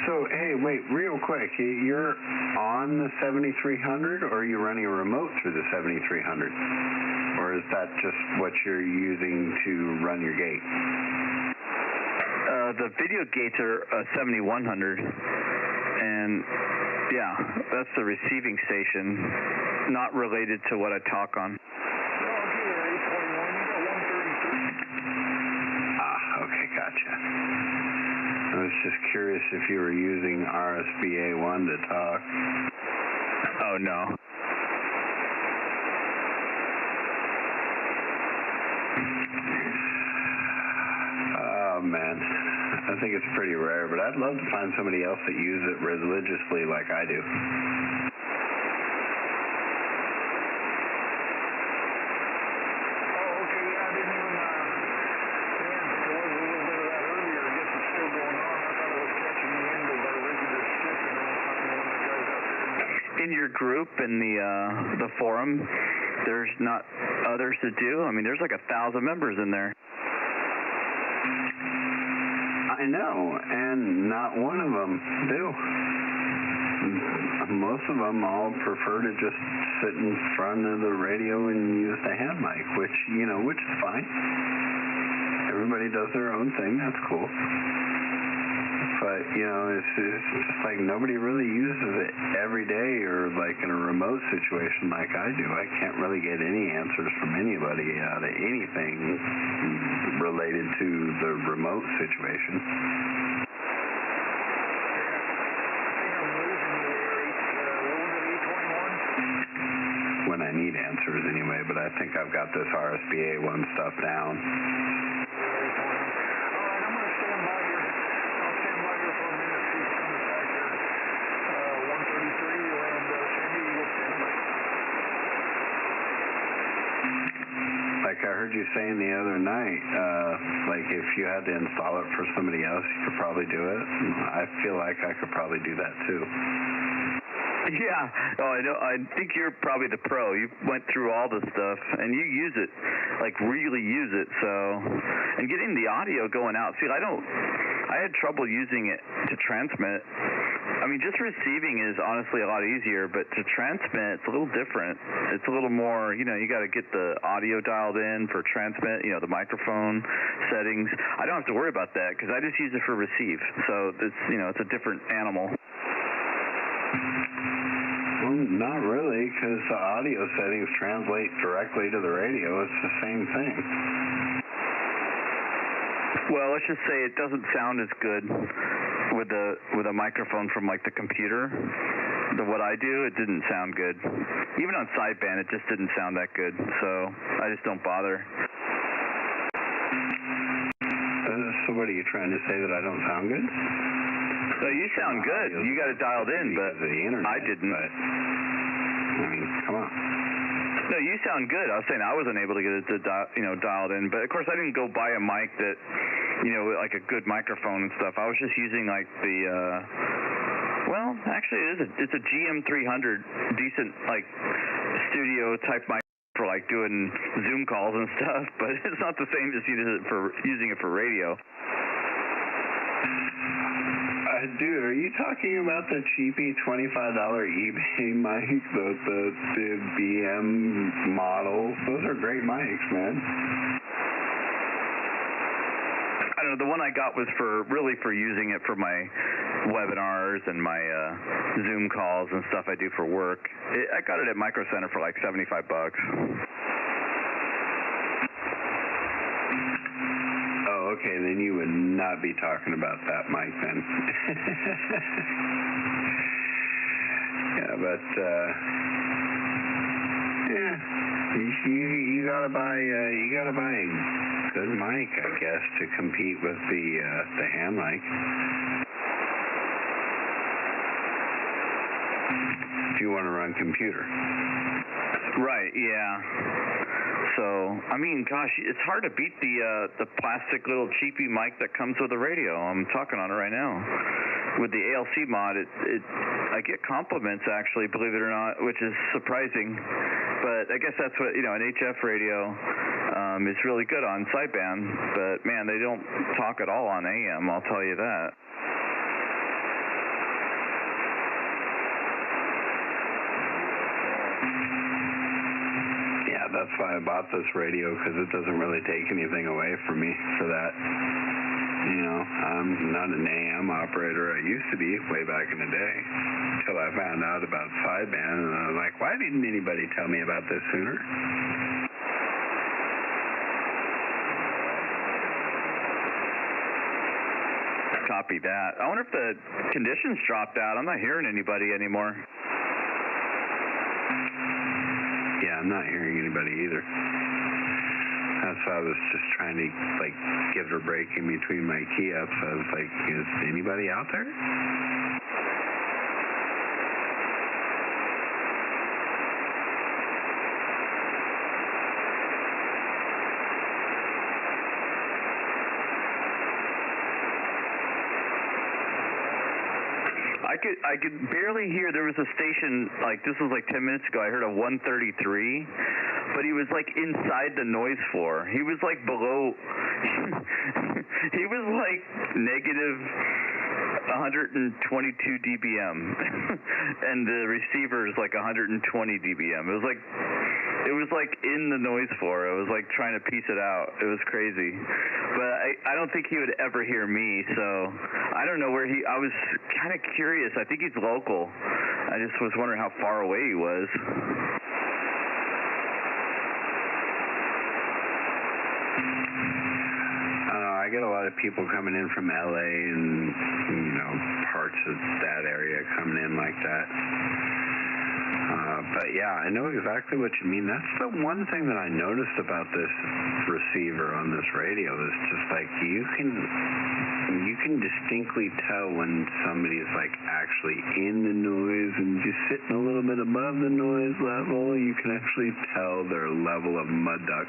So, hey, wait, real quick. You're on the 7300, or are you running a remote through the 7300? Or is that just what you're using to run your gate? The video gates are 7100, and yeah, that's the receiving station, not related to what I talk on. Okay, gotcha. I was just curious if you were using RSBA1 to talk. Oh, no. Oh, man. I think it's pretty rare, but I'd love to find somebody else that uses it religiously like I do. In your group, in the forum, there's not others to do? I mean, there's like 1,000 members in there. I know, and not one of them do. Most of them all prefer to just sit in front of the radio and use the hand mic, which is fine. Everybody does their own thing. That's cool. But, it's just like nobody really uses it every day or like in a remote situation like I do. I can't really get any answers from anybody out of anything related to the remote situation. When I need answers anyway, but I think I've got this RSBA1 stuff down. Like I heard you saying the other night, like if you had to install it for somebody else, you could probably do it. I feel like I could probably do that too. Yeah. Oh, I know. I think you're probably the pro. You went through all this stuff, and you use it, like really use it. So, and getting the audio going out. See, I had trouble using it to transmit. I mean, just receiving is honestly a lot easier, but to transmit, it's a little different. It's a little more, you got to get the audio dialed in for transmit, the microphone settings. I don't have to worry about that because I just use it for receive. So it's, it's a different animal. Well, not really, because the audio settings translate directly to the radio. It's the same thing. Well, let's just say it doesn't sound as good with a microphone from like the computer. What I do, it didn't sound good. Even on sideband, it just didn't sound that good. So I just don't bother. So what are you trying to say, that I don't sound good? No, you sound good. You got it dialed in, but I didn't. But, I mean, come on. No, you sound good. I was saying I wasn't able to get it to dialed in, but of course I didn't go buy a mic that, like a good microphone and stuff. I was just using like the, well, actually it's a GM300, decent like studio type mic for like doing Zoom calls and stuff, but it's not the same as using it for radio. Dude, are you talking about the cheapy $25 eBay mic, the BM models? Those are great mics, man. I don't know. The one I got was really for using it for my webinars and my Zoom calls and stuff I do for work. I got it at Micro Center for like $75. Okay, then you would not be talking about that mic then. Yeah, but you gotta buy a good mic, I guess, to compete with the hand mic. If you want to run computer. Right, yeah. So, I mean, gosh, it's hard to beat the plastic little cheapy mic that comes with the radio. I'm talking on it right now. With the ALC mod, I get compliments, actually, believe it or not, which is surprising. But I guess that's what, an HF radio is really good on sideband. But, man, they don't talk at all on AM, I'll tell you that. Yeah, that's why I bought this radio, because it doesn't really take anything away from me for that. I'm not an AM operator. I used to be way back in the day until I found out about sideband, and I was like, why didn't anybody tell me about this sooner? Copy that. I wonder if the conditions dropped out. I'm not hearing anybody anymore. Yeah, I'm not hearing anybody either. That's why I was just trying to, give it a break in between my key ups. I was like, is anybody out there? I could barely hear. There was a station, this was 10 minutes ago, I heard a 133, but he was inside the noise floor. He was below, he was negative 122 dBm, and the receiver is 120 dBm. It was in the noise floor. I was trying to piece it out. It was crazy. But I don't think he would ever hear me, so I don't know where I was kind of curious. I think he's local. I just was wondering how far away he was. I get a lot of people coming in from LA and, parts of that area coming in like that. But yeah, I know exactly what you mean. That's the one thing that I noticed about this receiver on this radio is just you can distinctly tell when somebody's actually in the noise and just sitting a little bit above the noise level. You can actually tell their level of mud duck.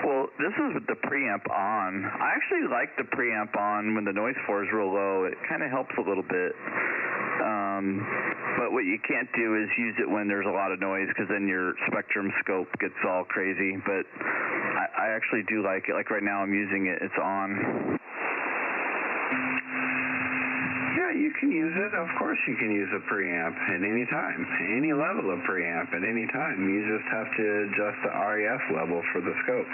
Well, this is with the preamp on. I actually like the preamp on when the noise floor is real low. It kind of helps a little bit. But what you can't do is use it when there's a lot of noise, because then your spectrum scope gets all crazy. But I actually do like it. Right now I'm using it. It's on. Yeah, you can use it. Of course you can use a preamp at any time. Any level of preamp at any time. You just have to adjust the REF level for the scope.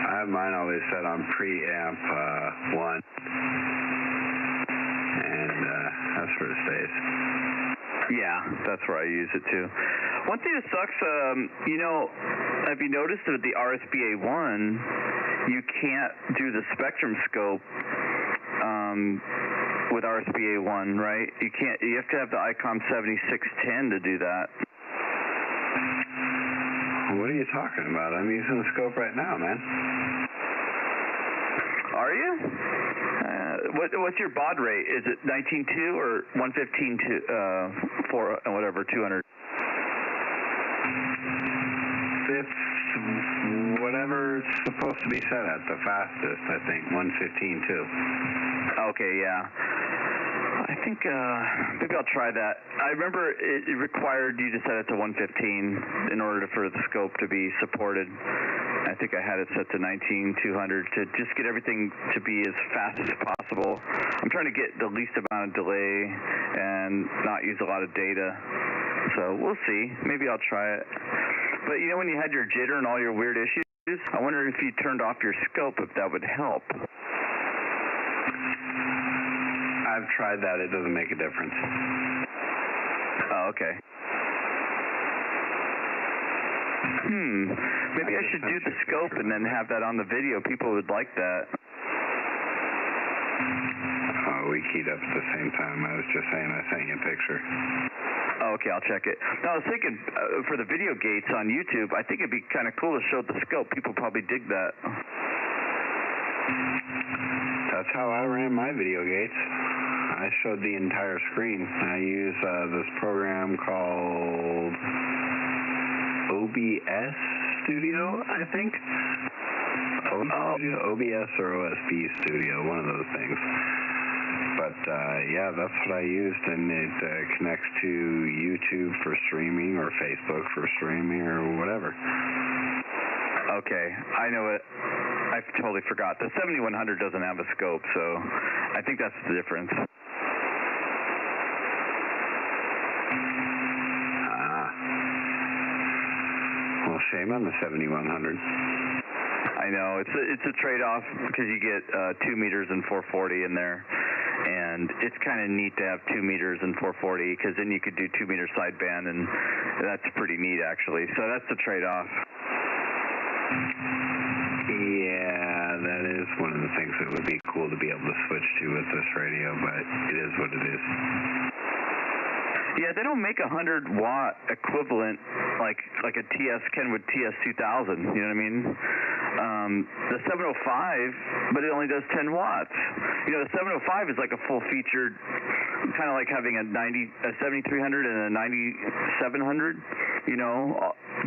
I have mine always set on preamp 1. And that's where it stays. Yeah, that's where I use it too. One thing that sucks, have you noticed that with the RSBA1, you can't do the spectrum scope with RSBA1, right? You have to have the ICOM 7610 to do that. What are you talking about? I'm using the scope right now, man. Are you? What's your baud rate? Is it 19.2 or 115 for whatever 200? It's whatever it's supposed to be set at the fastest. I think 115.2. Okay, yeah. I think maybe I'll try that. I remember it required you to set it to 115 in order for the scope to be supported. I think I had it set to 19.200 to just get everything to be as fast as possible. I'm trying to get the least amount of delay and not use a lot of data. So we'll see. Maybe I'll try it. But when you had your jitter and all your weird issues, I wonder if you turned off your scope, if that would help. I've tried that. It doesn't make a difference. Oh, okay. Maybe I should do the scope and then have that on the video. People would like that. Oh, we keyed up at the same time. I was just saying I sent you a picture. Oh, okay, I'll check it. No, I was thinking for the video gates on YouTube, I think it'd be kind of cool to show the scope. People probably dig that. That's how I ran my video gates. I showed the entire screen. I use this program called OBS Studio, I think. OBS or OSB Studio, one of those things. But yeah, that's what I used, and it connects to YouTube for streaming or Facebook for streaming or whatever. Okay, I know it. I totally forgot. The 7100 doesn't have a scope, so I think that's the difference. Well, shame on the 7100. I know it's a trade-off because you get 2 meters and 440 in there, and it's kind of neat to have 2 meters and 440 because then you could do 2 meter sideband, and that's pretty neat actually. So that's the trade-off. Yeah, that is one of the things that would be cool to be able to switch to with this radio, but it is what it is. Yeah, they don't make 100-watt equivalent like a Kenwood TS2000. You know what I mean? The 705, but it only does 10 watts. You know, the 705 is like a full-featured, kind of like having a 7300 and a 9700. You know,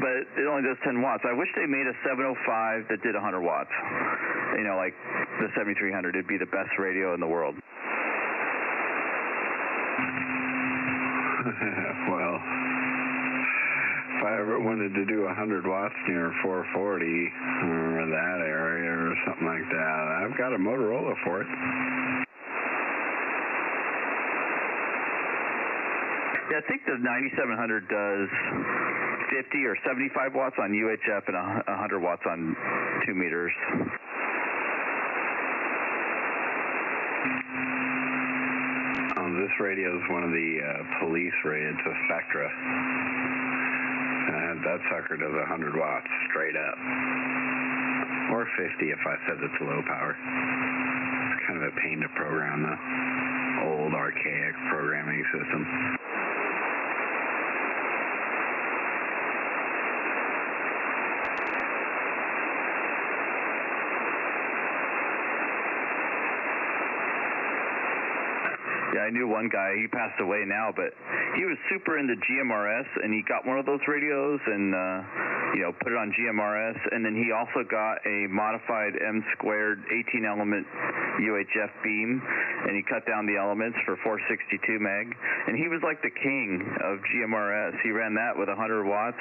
but it only does 10 watts. I wish they made a 705 that did 100 watts. You know, like the 7300, it'd be the best radio in the world. Well, if I ever wanted to do 100 watts near 440 or that area or something like that, I've got a Motorola for it. Yeah, I think the 9700 does 50 or 75 watts on UHF and 100 watts on 2 meters. This radio is one of the police radios. It's a Spectra. That sucker does 100 watts straight up. Or 50 if I set it to low power. It's kind of a pain to program, the old archaic programming system. Yeah, I knew one guy. He passed away now, but he was super into GMRS, and he got one of those radios and, you know, put it on GMRS, and then he also got a modified M-squared 18-element UHF beam, and he cut down the elements for 462 meg, and he was like the king of GMRS. He ran that with 100 watts.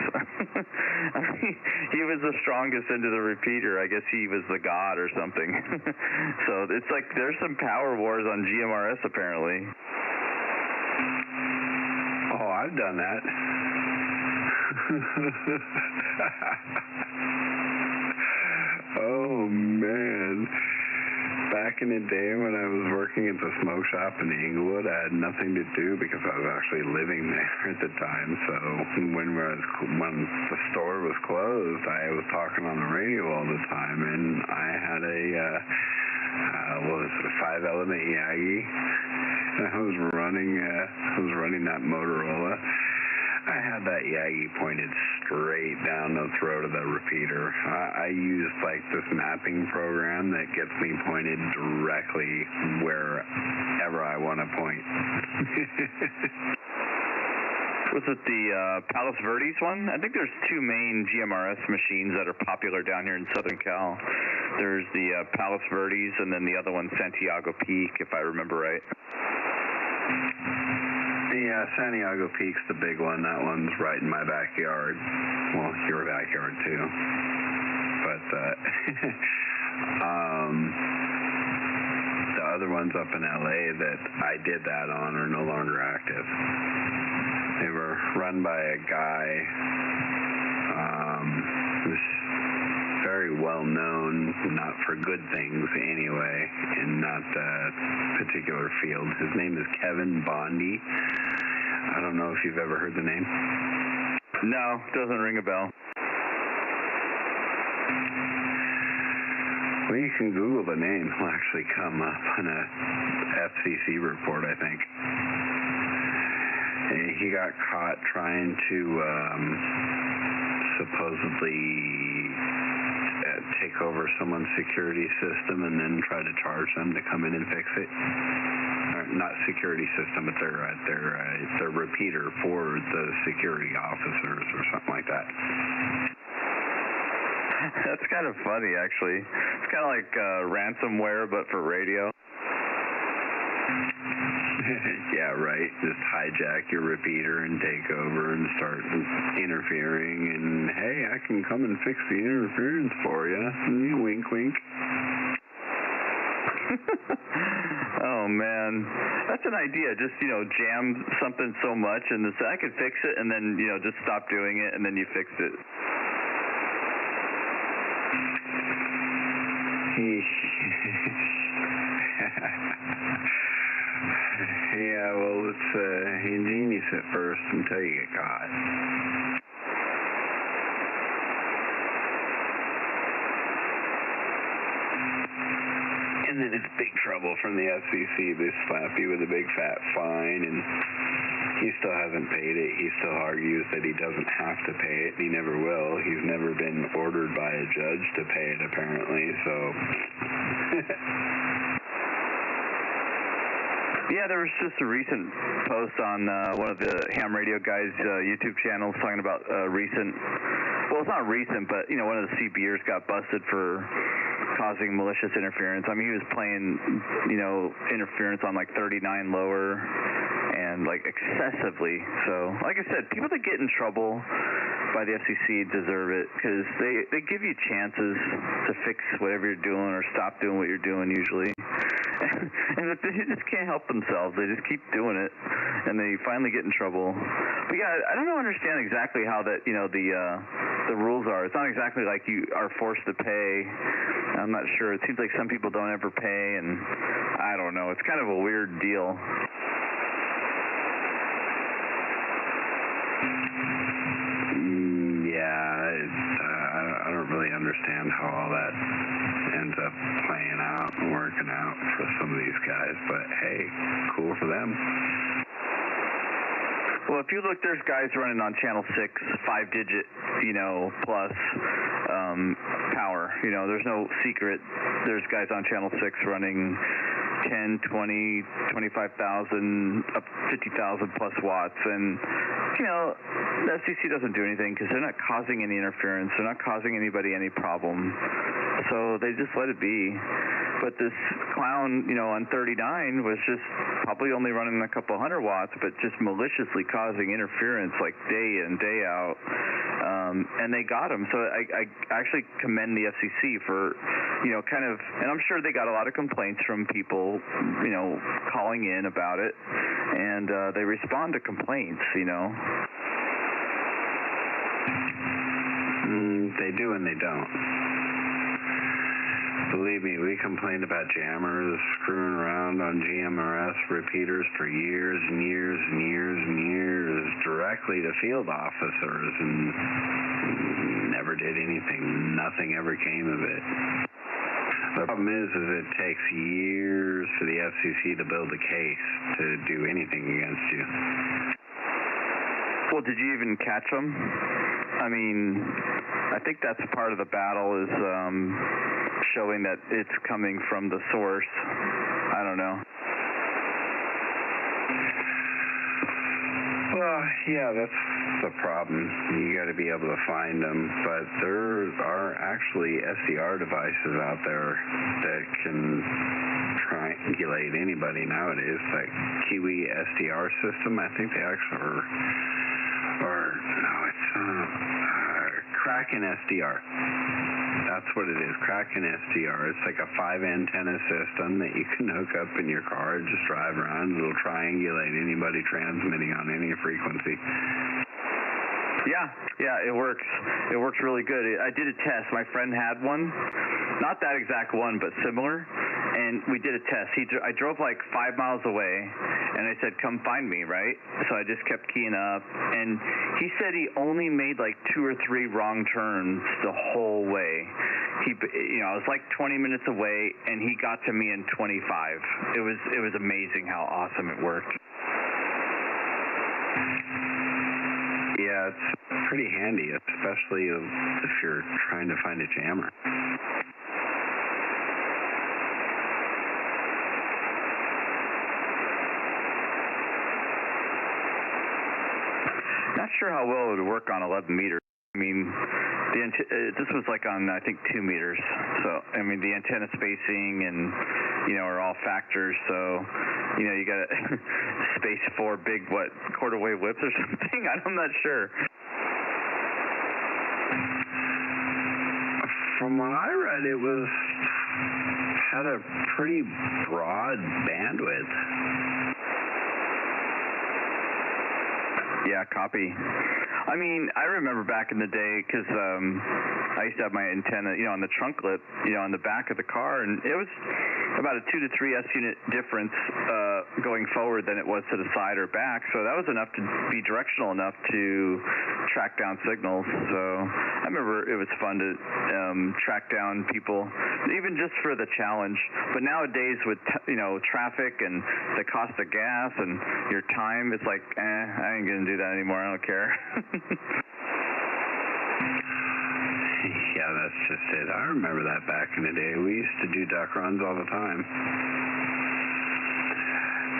He was the strongest into the repeater. I guess he was the god or something. So it's like there's some power wars on GMRS apparently. Oh, I've done that. Oh, man. Back in the day when I was working at the smoke shop in Inglewood, I had nothing to do because I was actually living there at the time. So when the store was closed, I was talking on the radio all the time, and I had a 5-element Yagi. I was running that Motorola. I had that Yagi pointed straight down the throat of the repeater. I used like this mapping program that gets me pointed directly wherever I want to point. Was it the Palos Verdes one? I think there's 2 main GMRS machines that are popular down here in Southern Cal. There's the Palos Verdes, and then the other one, Santiago Peak, if I remember right. Yeah, Santiago Peak's the big one. That one's right in my backyard. Well, your backyard too. But the other ones up in LA that I did that on are no longer active. They were run by a guy who's very well known, not for good things anyway, in that particular field. His name is Kevin Bondi. I don't know if you've ever heard the name. No, doesn't ring a bell. Well, you can Google the name. It'll actually come up on a FCC report, I think. he got caught trying to supposedly take over someone's security system and then try to charge them to come in and fix it. Not security system, but their repeater for the security officers or something like that. That's kind of funny, actually. It's kind of like ransomware, but for radio. Yeah, right. Just hijack your repeater and take over and start interfering. And hey, I can come and fix the interference for you. Wink, wink. Oh man, that's an idea. Just jam something so much, and then say I could fix it, and then just stop doing it, and then you fix it. Yeah, well, it's ingenious at first until you get caught. And then it's big trouble from the FCC. They slap you with a big fat fine, and he still hasn't paid it. He still argues that he doesn't have to pay it, and he never will. He's never been ordered by a judge to pay it, apparently, so... Yeah, there was just a recent post on one of the ham radio guys' YouTube channels talking about recent, well, it's not recent, but, one of the CBers got busted for causing malicious interference. I mean, he was playing, interference on like 39 lower and like excessively. So, like I said, people that get in trouble by the FCC deserve it because they give you chances to fix whatever you're doing or stop doing what you're doing usually. And they just can't help themselves. They just keep doing it, and they finally get in trouble. But yeah, I don't understand exactly how that the rules are. It's not exactly like you are forced to pay. I'm not sure. It seems like some people don't ever pay, and I don't know. It's kind of a weird deal. I don't really understand how all that ends up playing out and working out for some of these guys, but hey, cool for them. Well, if you look, there's guys running on channel 6, 5-digit, plus power. There's no secret. There's guys on channel 6 running 10, 20, 25,000, up 50,000 plus watts, and the FCC doesn't do anything because they're not causing any interference. They're not causing anybody any problem, so they just let it be. But this clown, on 39 was just probably only running a couple hundred watts, but just maliciously causing interference like day in, day out. And they got him. So I actually commend the FCC for, kind of, and I'm sure they got a lot of complaints from people, calling in about it, and they respond to complaints, They do and they don't. Believe me, we complained about jammers screwing around on GMRS repeaters for years and years and years and years directly to field officers and never did anything. Nothing ever came of it. The problem is it takes years for the FCC to build a case to do anything against you. Well, did you even catch them? I mean, I think that's part of the battle is showing that it's coming from the source. I don't know. Well, yeah, that's the problem. You got to be able to find them, but there are actually SDR devices out there that can triangulate anybody nowadays. That Kiwi SDR system, I think they actually Kraken SDR. That's what it is, Kraken SDR. It's like a 5-antenna system that you can hook up in your car and just drive around. It'll triangulate anybody transmitting on any frequency. Yeah, it works. It works really good. I did a test. My friend had one. Not that exact one, but similar. And we did a test. I drove like 5 miles away, and I said, come find me, right? So I just kept keying up. And he said he only made like 2 or 3 wrong turns the whole way. I was like 20 minutes away, and he got to me in 25. It was amazing how awesome it worked. Yeah, it's pretty handy, especially if you're trying to find a jammer. Not sure how well it would work on 11 meters. I mean, this was like on, I think, 2 meters. So, I mean, the antenna spacing and, are all factors. So, you got to space 4 big, quarter wave whips or something? I'm not sure. From what I read, it had a pretty broad bandwidth. Yeah, copy. I mean, I remember back in the day because I used to have my antenna, on the trunk lip, on the back of the car, and it was about a 2 to 3 S-unit difference going forward than it was to the side or back. So that was enough to be directional enough to track down signals. So I remember it was fun to track down people, even just for the challenge. But nowadays with traffic and the cost of gas and your time, it's like, I ain't gonna do that anymore. I don't care. Yeah, that's just it. I remember that back in the day. We used to do duck runs all the time.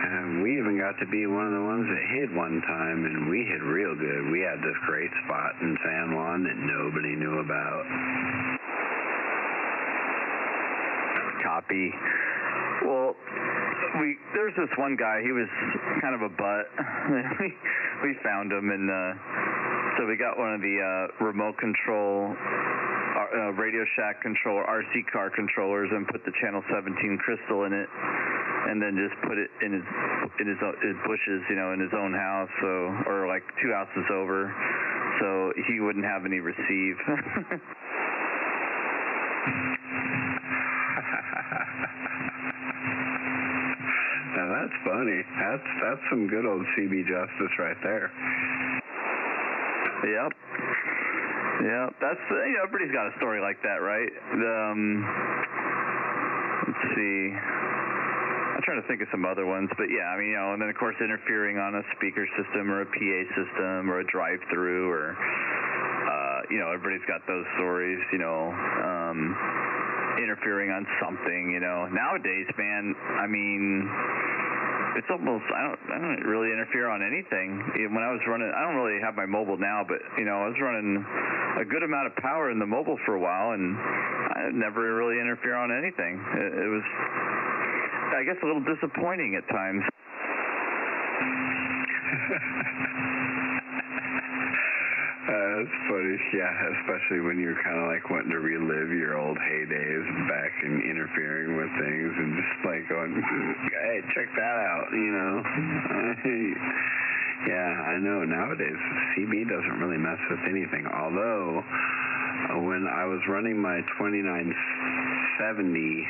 And we even got to be one of the ones that hid one time, and we hid real good. We had this great spot in San Juan that nobody knew about. Copy. Well, there's this one guy. He was kind of a butt. we found him, and so we got one of the remote control Radio Shack controller, RC car controllers, and put the channel 17 crystal in it, and then just put it in his bushes, in his own house, or like 2 houses over, so he wouldn't have any receive. Now that's funny. That's some good old CB justice right there. Yep. Yeah, that's everybody's got a story like that, right? Let's see. I'm trying to think of some other ones, but yeah, I mean, and then of course interfering on a speaker system or a PA system or a drive-through, or everybody's got those stories, interfering on something, Nowadays, man, I mean, it's almost, I don't really interfere on anything. When I was running, I don't really have my mobile now, but, I was running a good amount of power in the mobile for a while, and I never really interfere on anything. It was, I guess, a little disappointing at times. That's funny, yeah, especially when you're kind of like wanting to relive your old heydays back and interfering with things and just like going, hey, check that out, Yeah, I know. Nowadays, CB doesn't really mess with anything, although when I was running my 2970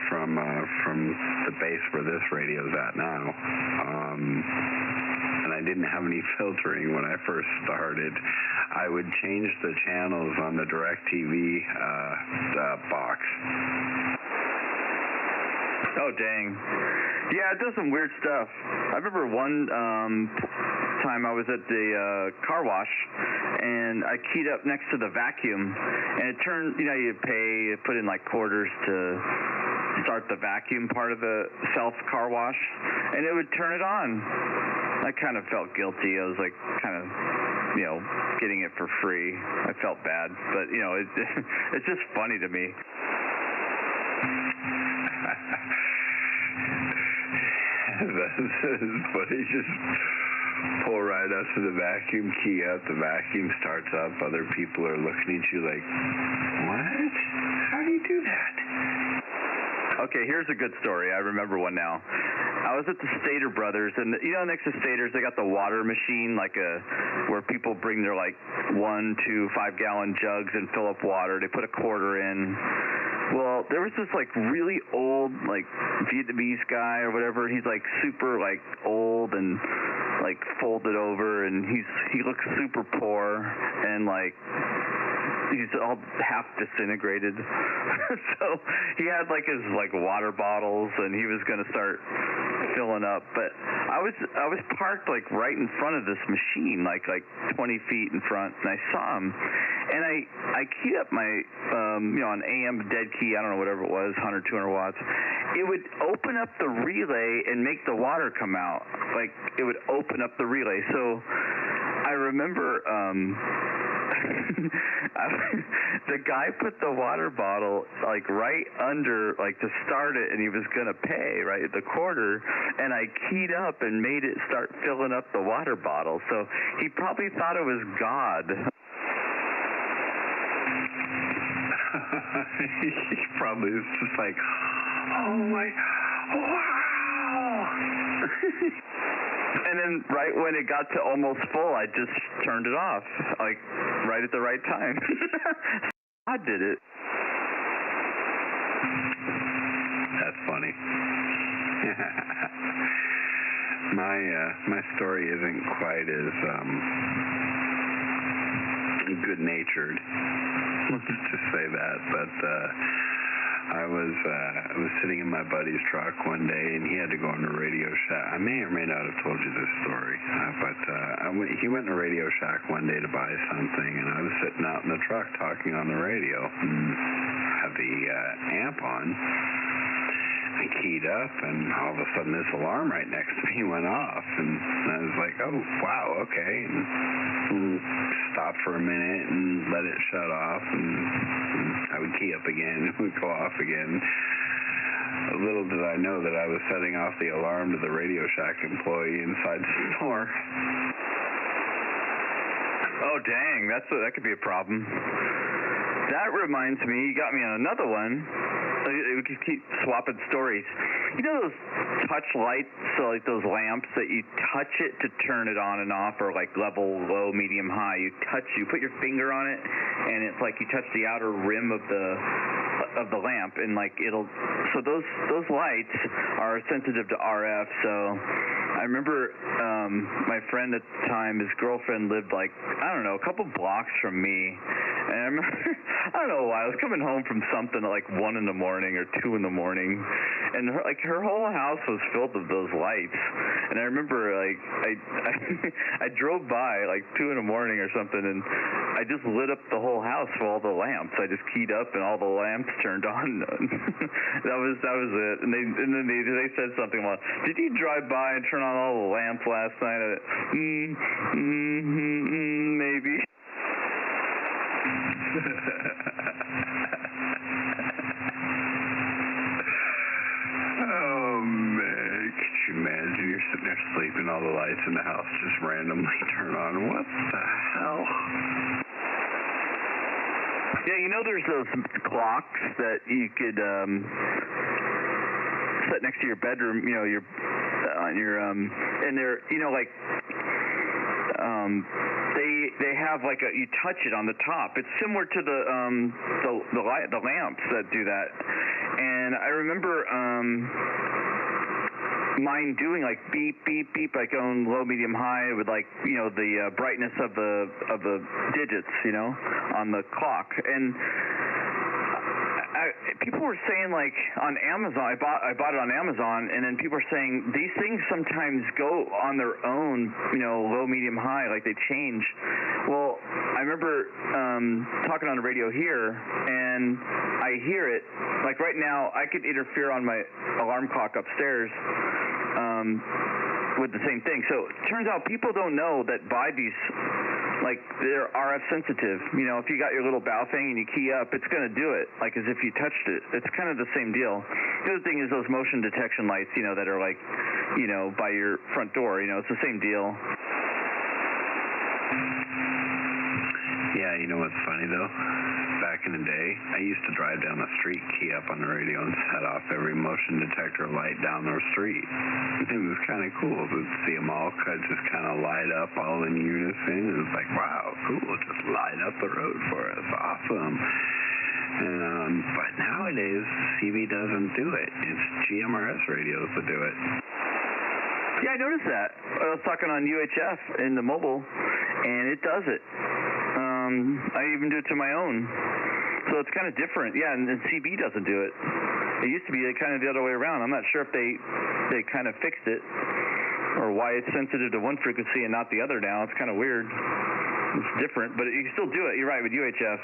from the base where this radio's at now, and I didn't have any filtering when I first started, I would change the channels on the DirecTV box. Oh, dang. Yeah, it does some weird stuff. I remember one time I was at the car wash, and I keyed up next to the vacuum, and it turned, you pay, put in like quarters to start the vacuum part of the self-car wash, and it would turn it on. I kind of felt guilty. I was like kind of, getting it for free. I felt bad, but, it's just funny to me. That's funny. Just pull right up to the vacuum, key up, the vacuum starts up. Other people are looking at you like, what? How do you do that? Okay, here's a good story. I remember one now. I was at the Stater Brothers, and next to Stater's, they got the water machine, where people bring their 1, 2, 5-gallon jugs and fill up water. They put a quarter in. Well, there was this really old Vietnamese guy or whatever. He's super old and folded over, and he looks super poor, and he's all half disintegrated. So he had like his water bottles, and he was going to start filling up. But I was parked like right in front of this machine, like 20 feet in front, and I saw him, and I keyed up my on AM dead key, I don't know, whatever it was, 100, 200 watts. It would open up the relay and make the water come out. Like, it would open up the relay. So I remember the guy put the water bottle like right under, like, to start it, and he was going to pay right at the quarter, and I keyed up and made it start filling up the water bottle. So he probably thought it was God. He probably was just like, oh my, wow. And then right when it got to almost full, I just turned it off, like right at the right time. I did it. That's funny. My story isn't quite as good-natured. Let's just say that. But I was sitting in my buddy's truck one day, and he had to go in the Radio Shack. I may or may not have told you this story, but he went in the Radio Shack one day to buy something, and I was sitting out in the truck talking on the radio, and had the amp on. I keyed up, and all of a sudden this alarm right next to me went off, and I was like, oh, wow, okay, and stopped for a minute and let it shut off, and I would key up again, it would go off again. Little did I know that I was setting off the alarm to the Radio Shack employee inside the store. Oh, dang, that could be a problem. That reminds me, you got me on another one. We could keep swapping stories. You know those touch lights, so like those lamps that you touch it to turn it on and off, or like level, low, medium, high. You put your finger on it, and it's like you touch the outer rim of the lamp, and like so those lights are sensitive to RF. So I remember my friend at the time, his girlfriend lived like, I don't know, a couple blocks from me, and I remember, I don't know why, I was coming home from something at like 1 in the morning or 2 in the morning, and her whole house was filled with those lights. And I remember like I drove by like 2 in the morning or something, and I just lit up the whole house with all the lamps. I just keyed up and all the lamps turned on. that was it. And then they said something like, did you drive by and turn on all the lamps last night? Maybe. Oh man, could you imagine you're sitting there sleeping, all the lights in the house just randomly turn on? What the hell? Yeah, you know there's those clocks that you could set next to your bedroom, you know, and they're, you know, like they have like you touch it on the top. It's similar to the lamps that do that. And I remember mine doing like beep beep beep, like going low, medium, high with like, you know, the brightness of the digits, you know, on the clock. And people were saying, like, on Amazon, I bought it on Amazon, and then people were saying these things sometimes go on their own, you know, low, medium, high, like they change. Well, I remember talking on the radio here, and I hear it. Like right now, I could interfere on my alarm clock upstairs with the same thing. So it turns out people don't know that by these, like, they're RF sensitive. You know, if you got your little bow thing and you key up, it's going to do it, like as if you touched it. It's kind of the same deal. The other thing is those motion detection lights, you know, that are like, you know, by your front door. You know, it's the same deal. Yeah, you know what's funny though? Back in the day, I used to drive down the street, key up on the radio, and set off every motion detector light down the street. It was kind of cool to see them all just kind of light up all in unison. It was like, wow, cool, just light up the road for us, awesome. But nowadays, CB doesn't do it. It's GMRS radios that do it. Yeah, I noticed that. I was talking on UHF in the mobile, and it does it. I even do it to my own. So it's kind of different. Yeah, and CB doesn't do it. It used to be kind of the other way around. I'm not sure if they kind of fixed it or why it's sensitive to one frequency and not the other now. It's kind of weird. It's different, but you can still do it. You're right with UHF.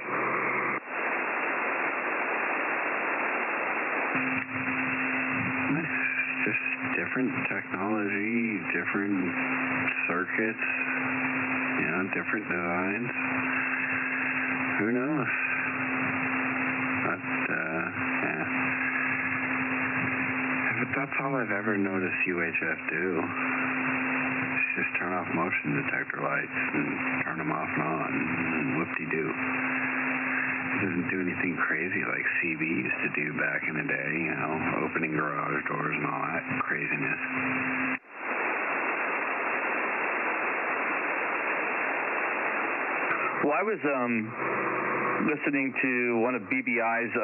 It's just different technology, different circuits, you know, different designs. Who knows? But, yeah. But that's all I've ever noticed UHF do. It's just turn off motion detector lights and turn them off and on, and whoop-de-doo. It doesn't do anything crazy like CB used to do back in the day, you know, opening garage doors and all that craziness. Well, I was listening to one of BBI's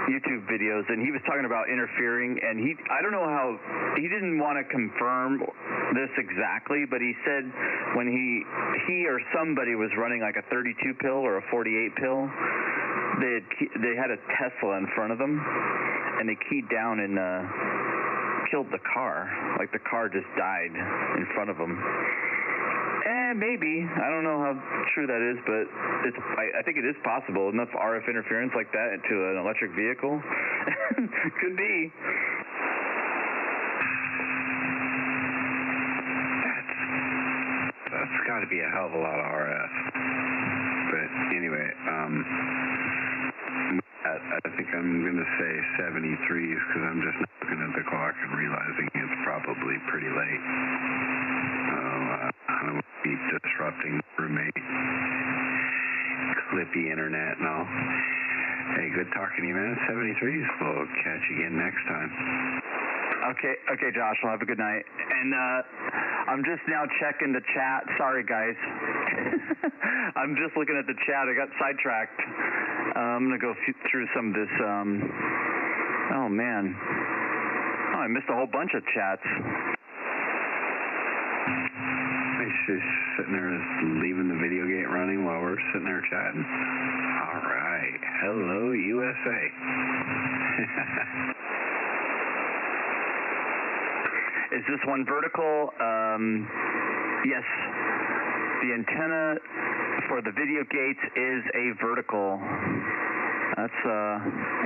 YouTube videos, and he was talking about interfering, and I don't know how, he didn't want to confirm this exactly, but he said when he or somebody was running like a 32 pill or a 48 pill, they had a Tesla in front of them, and they keyed down and killed the car. Like the car just died in front of them. Maybe. I don't know how true that is, but I think it is possible. Enough RF interference like that into an electric vehicle? Could be. That's got to be a hell of a lot of RF. But anyway, I think I'm going to say 73s because I'm just looking at the clock and realizing it's probably pretty late. I don't want to be disrupting roommate, clippy internet and all. Hey, good talking to you, man. 73s. We'll catch you again next time. Okay, Josh. Well, have a good night. And I'm just now checking the chat. Sorry, guys. I'm just looking at the chat. I got sidetracked. I'm going to go through some of this. Oh, man. Oh, I missed a whole bunch of chats. She's sitting there leaving the video gate running while we're sitting there chatting. All right. Hello, USA. Is this one vertical? Yes. The antenna for the video gates is a vertical. That's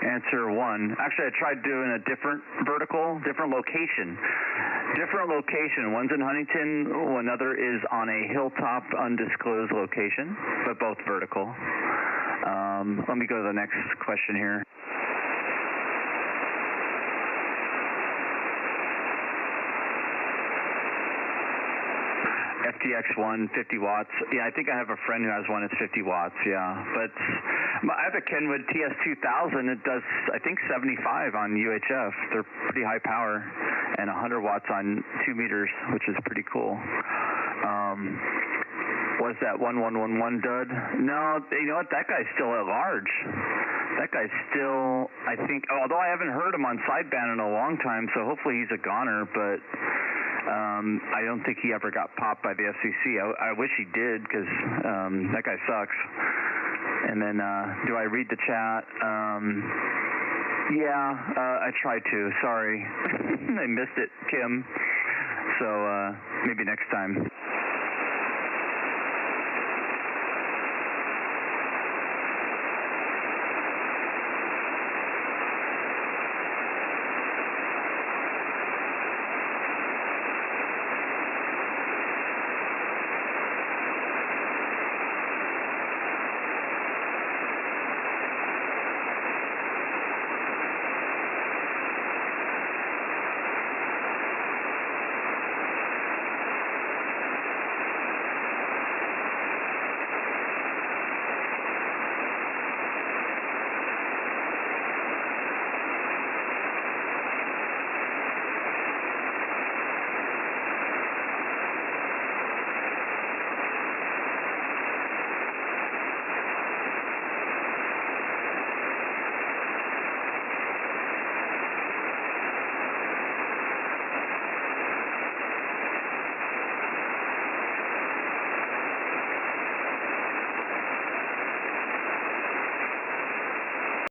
answer one. Actually, I tried doing a different vertical, different location. One's in Huntington, another is on a hilltop, undisclosed location, but both vertical. Let me go to the next question here. FTX1, 50 watts. Yeah, I think I have a friend who has one that's 50 watts, yeah. But I have a Kenwood TS2000. It does, I think, 75 on UHF. They're pretty high power. And 100 watts on 2 meters, which is pretty cool. Was that 1111 dud? No, you know what? That guy's still at large. That guy's still, I think, although I haven't heard him on sideband in a long time, so hopefully he's a goner, but I don't think he ever got popped by the FCC. I wish he did, because that guy sucks. And then, do I read the chat? Yeah, I tried to. Sorry. I missed it, Kim. So maybe next time.